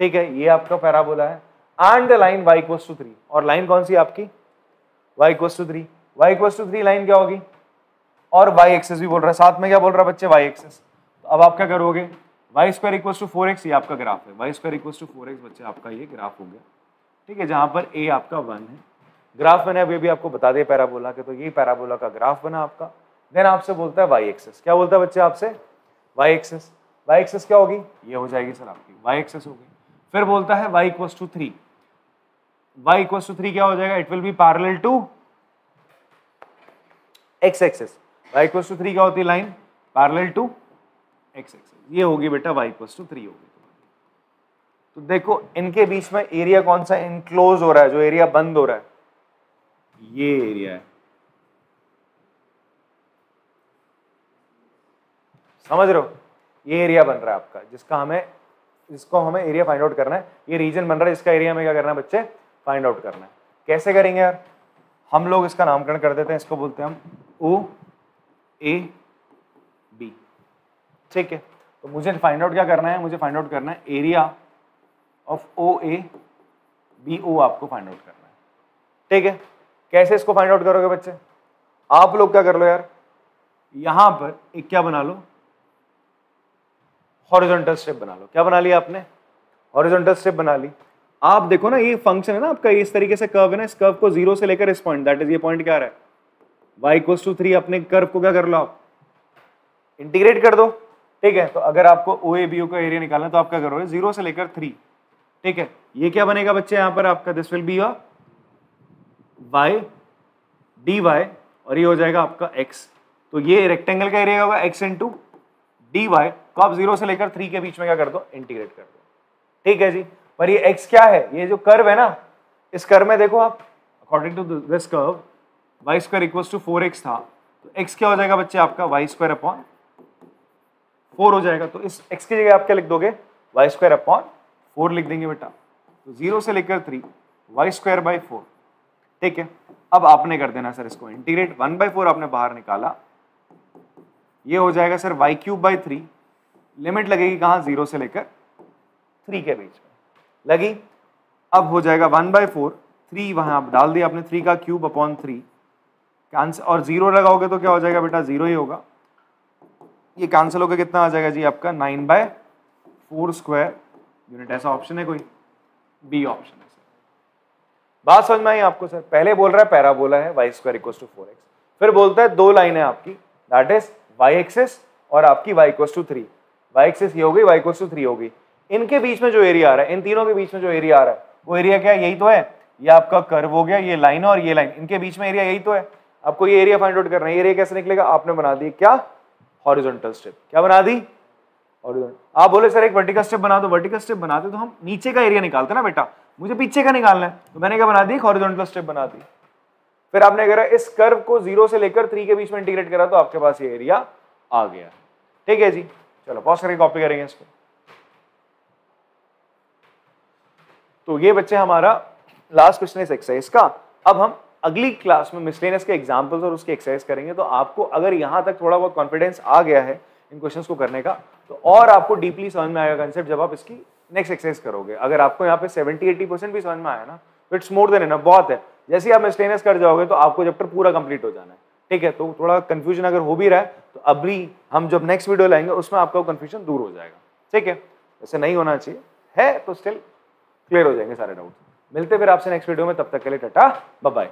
ठीक है, ये आपका पैराबोला है and the line y equals to 3। और लाइन कौन सी आपकी, y equals to 3। y equals to 3 line क्या होगी, और y एक्सिस भी बोल रहा है, साथ में क्या बोल रहा है बच्चे, y एक्सिस। तो अब आप क्या करोगे, y square equals to 4x, ये आपका ग्राफ है। y square equals to 4x बच्चे आपका ये ग्राफ हो गया। ठीक है, जहां पर a आपका 1 है। ग्राफ मैंने अभी भी आपको बता दिया पैराबोला के, तो ये पैराबोला का ग्राफ बना आपका। देन आपसे बोलता है y एक्सिस, क्या बोलता है बच्चे आपसे, y एक्सिस। y एक्सिस क्या होगी, ये हो जाएगी सर आपकी y एक्सिस होगी। फिर बोलता है y equals to 3। y equals to 3 क्या हो जाएगा, it will be parallel to x axis. y equals to 3 क्या होती है line, parallel to x axis. ये होगी बेटा y इक्वल्स टू 3 होगी। तो देखो इनके बीच में एरिया कौन सा इनक्लोज हो रहा है, जो एरिया बंद हो रहा है, ये एरिया है। समझ रहे हो, ये एरिया बन रहा है आपका, जिसको हमें एरिया फाइंड आउट करना है। ये रीजन बन रहा है, इसका एरिया में क्या करना है बच्चे, फाइंड आउट करना है। कैसे करेंगे यार, हम लोग इसका नामकरण कर देते हैं, इसको बोलते हैं हम OAB। ठीक है, तो मुझे फाइंड आउट क्या करना है, मुझे फाइंड आउट करना है एरिया ऑफ OABO, आपको फाइंड आउट करना है। ठीक है, कैसे इसको फाइंड आउट करोगे बच्चे, आप लोग क्या कर लो यार, यहां पर एक क्या बना लो, हॉरिजॉन्टल स्ट्रिप बना लो। क्या बना लिया आपने, हॉरिजॉन्टल स्ट्रिप बना ली। आप देखो ना, ये फंक्शन है ना आपका, इस तरीके से कर्व है ना, इस कर्व को 0 से लेकर इस पॉइंट, दैट इज ये पॉइंट क्या आ रहा है, y इक्वल्स टू 3। अपने कर्व को क्या कर लो आप, इंटीग्रेट कर दो। ठीक है, तो अगर आपको OABO का एरिया निकालना है तो आप क्या करोगे, 0 से लेकर 3। ठीक है, ये क्या बनेगा बच्चे यहाँ पर आपका, this will be a y dy, और ये हो जाएगा आपका x। तो ये रेक्टेंगल का एरिया होगा x इंटू dy, को आप 0 से लेकर 3 के बीच में क्या कर दो, इंटीग्रेट कर दो। ठीक है जी, पर ये x क्या है, ये जो कर्व है ना, इस कर्व में देखो आप, according to this curve y square equals to 4x था, तो x क्या हो जाएगा बच्चे आपका, y स्क्वायर अपॉन 4 हो जाएगा। तो इस x की जगह आप क्या लिख दोगे, y स्क्वायर अपॉन 4 लिख देंगे बेटा। तो 0 से लेकर 3 y स्क्वायर बाई 4। ठीक है, अब आपने कर देना सर इसको इंटीग्रेट, 1/4 आपने बाहर निकाला, ये हो जाएगा sir y cube by 3। Limit लगेगी कहाँ, 0 से लेकर 3 के बीच में लगी। अब हो जाएगा 1/4, 3 वहां आप डाल दिया आपने, 3 का क्यूब अपॉन 3 कैंसिल, और 0 लगाओगे तो क्या हो जाएगा बेटा, 0 ही होगा। ये कैंसिल होकर कितना आ जाएगा जी आपका, 9/4 स्क्वायर यूनिट। ऐसा ऑप्शन है कोई, बी ऑप्शन है सर। बात समझ में आई आपको सर? पहले बोल रहा है पैराबोला है y square equal to 4x, फिर बोलता है दो लाइन है आपकी, दैट इज y एक्सिस और आपकी y equal to 3, y axis ये हो गई, y इक्वल टू 3 हो गई। इनके बीच में जो एरिया आ रहा है, इन तीनों के बीच में जो एरिया आ रहा है वो एरिया क्या है? यही तो है, ये आपका कर्व हो गया, ये लाइन और ये लाइन, इनके बीच में एरिया यही तो है। आपको ये एरिया फाइंड आउट करना है। एरिया कैसे निकलेगा? आपने बना दी क्या? Horizontal strip. क्या बना दी? हॉरिजॉन्टल। आप बोले सर एक वर्टिकल स्ट्रिप बना दो, वर्टिकल स्ट्रिप बनाते तो हम नीचे का एरिया निकालते ना बेटा, मुझे पीछे का निकालना है, तो मैंने क्या बना दी? हॉरिजॉन्टल स्ट्रिप बना दी। फिर आपने करा इस कर्व को 0 से लेकर 3 के बीच में इंटीग्रेट करा तो आपके पास ये एरिया आ गया। ठीक है जी, चलो पॉज करके कॉपी करेंगे इसको। तो ये बच्चे हमारा लास्ट क्वेश्चन इस एक्सरसाइज का। अब हम अगली क्लास में मिसलेनियस के एग्जांपल्स और उसकी एक्सरसाइज करेंगे। तो आपको अगर यहां तक थोड़ा बहुत कॉन्फिडेंस आ गया है इन क्वेश्चंस को करने का, तो और आपको डीपली समझ में आएगा कंसेप्ट जब आप इसकी नेक्स्ट एक्सरसाइज करोगे। अगर आपको यहाँ पे 70-80% भी समझ में आया ना, तो इट्स मोर देन इनफ, बहुत है। जैसे ही आप मिसलेनियस कर जाओगे तो आपको चैप्टर पूरा कंप्लीट हो जाना है। ठीक है, तो थोड़ा कंफ्यूजन अगर हो भी रहा है तो अभी हम जब नेक्स्ट वीडियो लाएंगे उसमें आपका कंफ्यूजन दूर हो जाएगा। ठीक है, ऐसे नहीं होना चाहिए, है तो स्टिल क्लियर हो जाएंगे सारे डाउट्स। मिलते फिर आपसे नेक्स्ट वीडियो में, तब तक के लिए टाटा बाय बाय।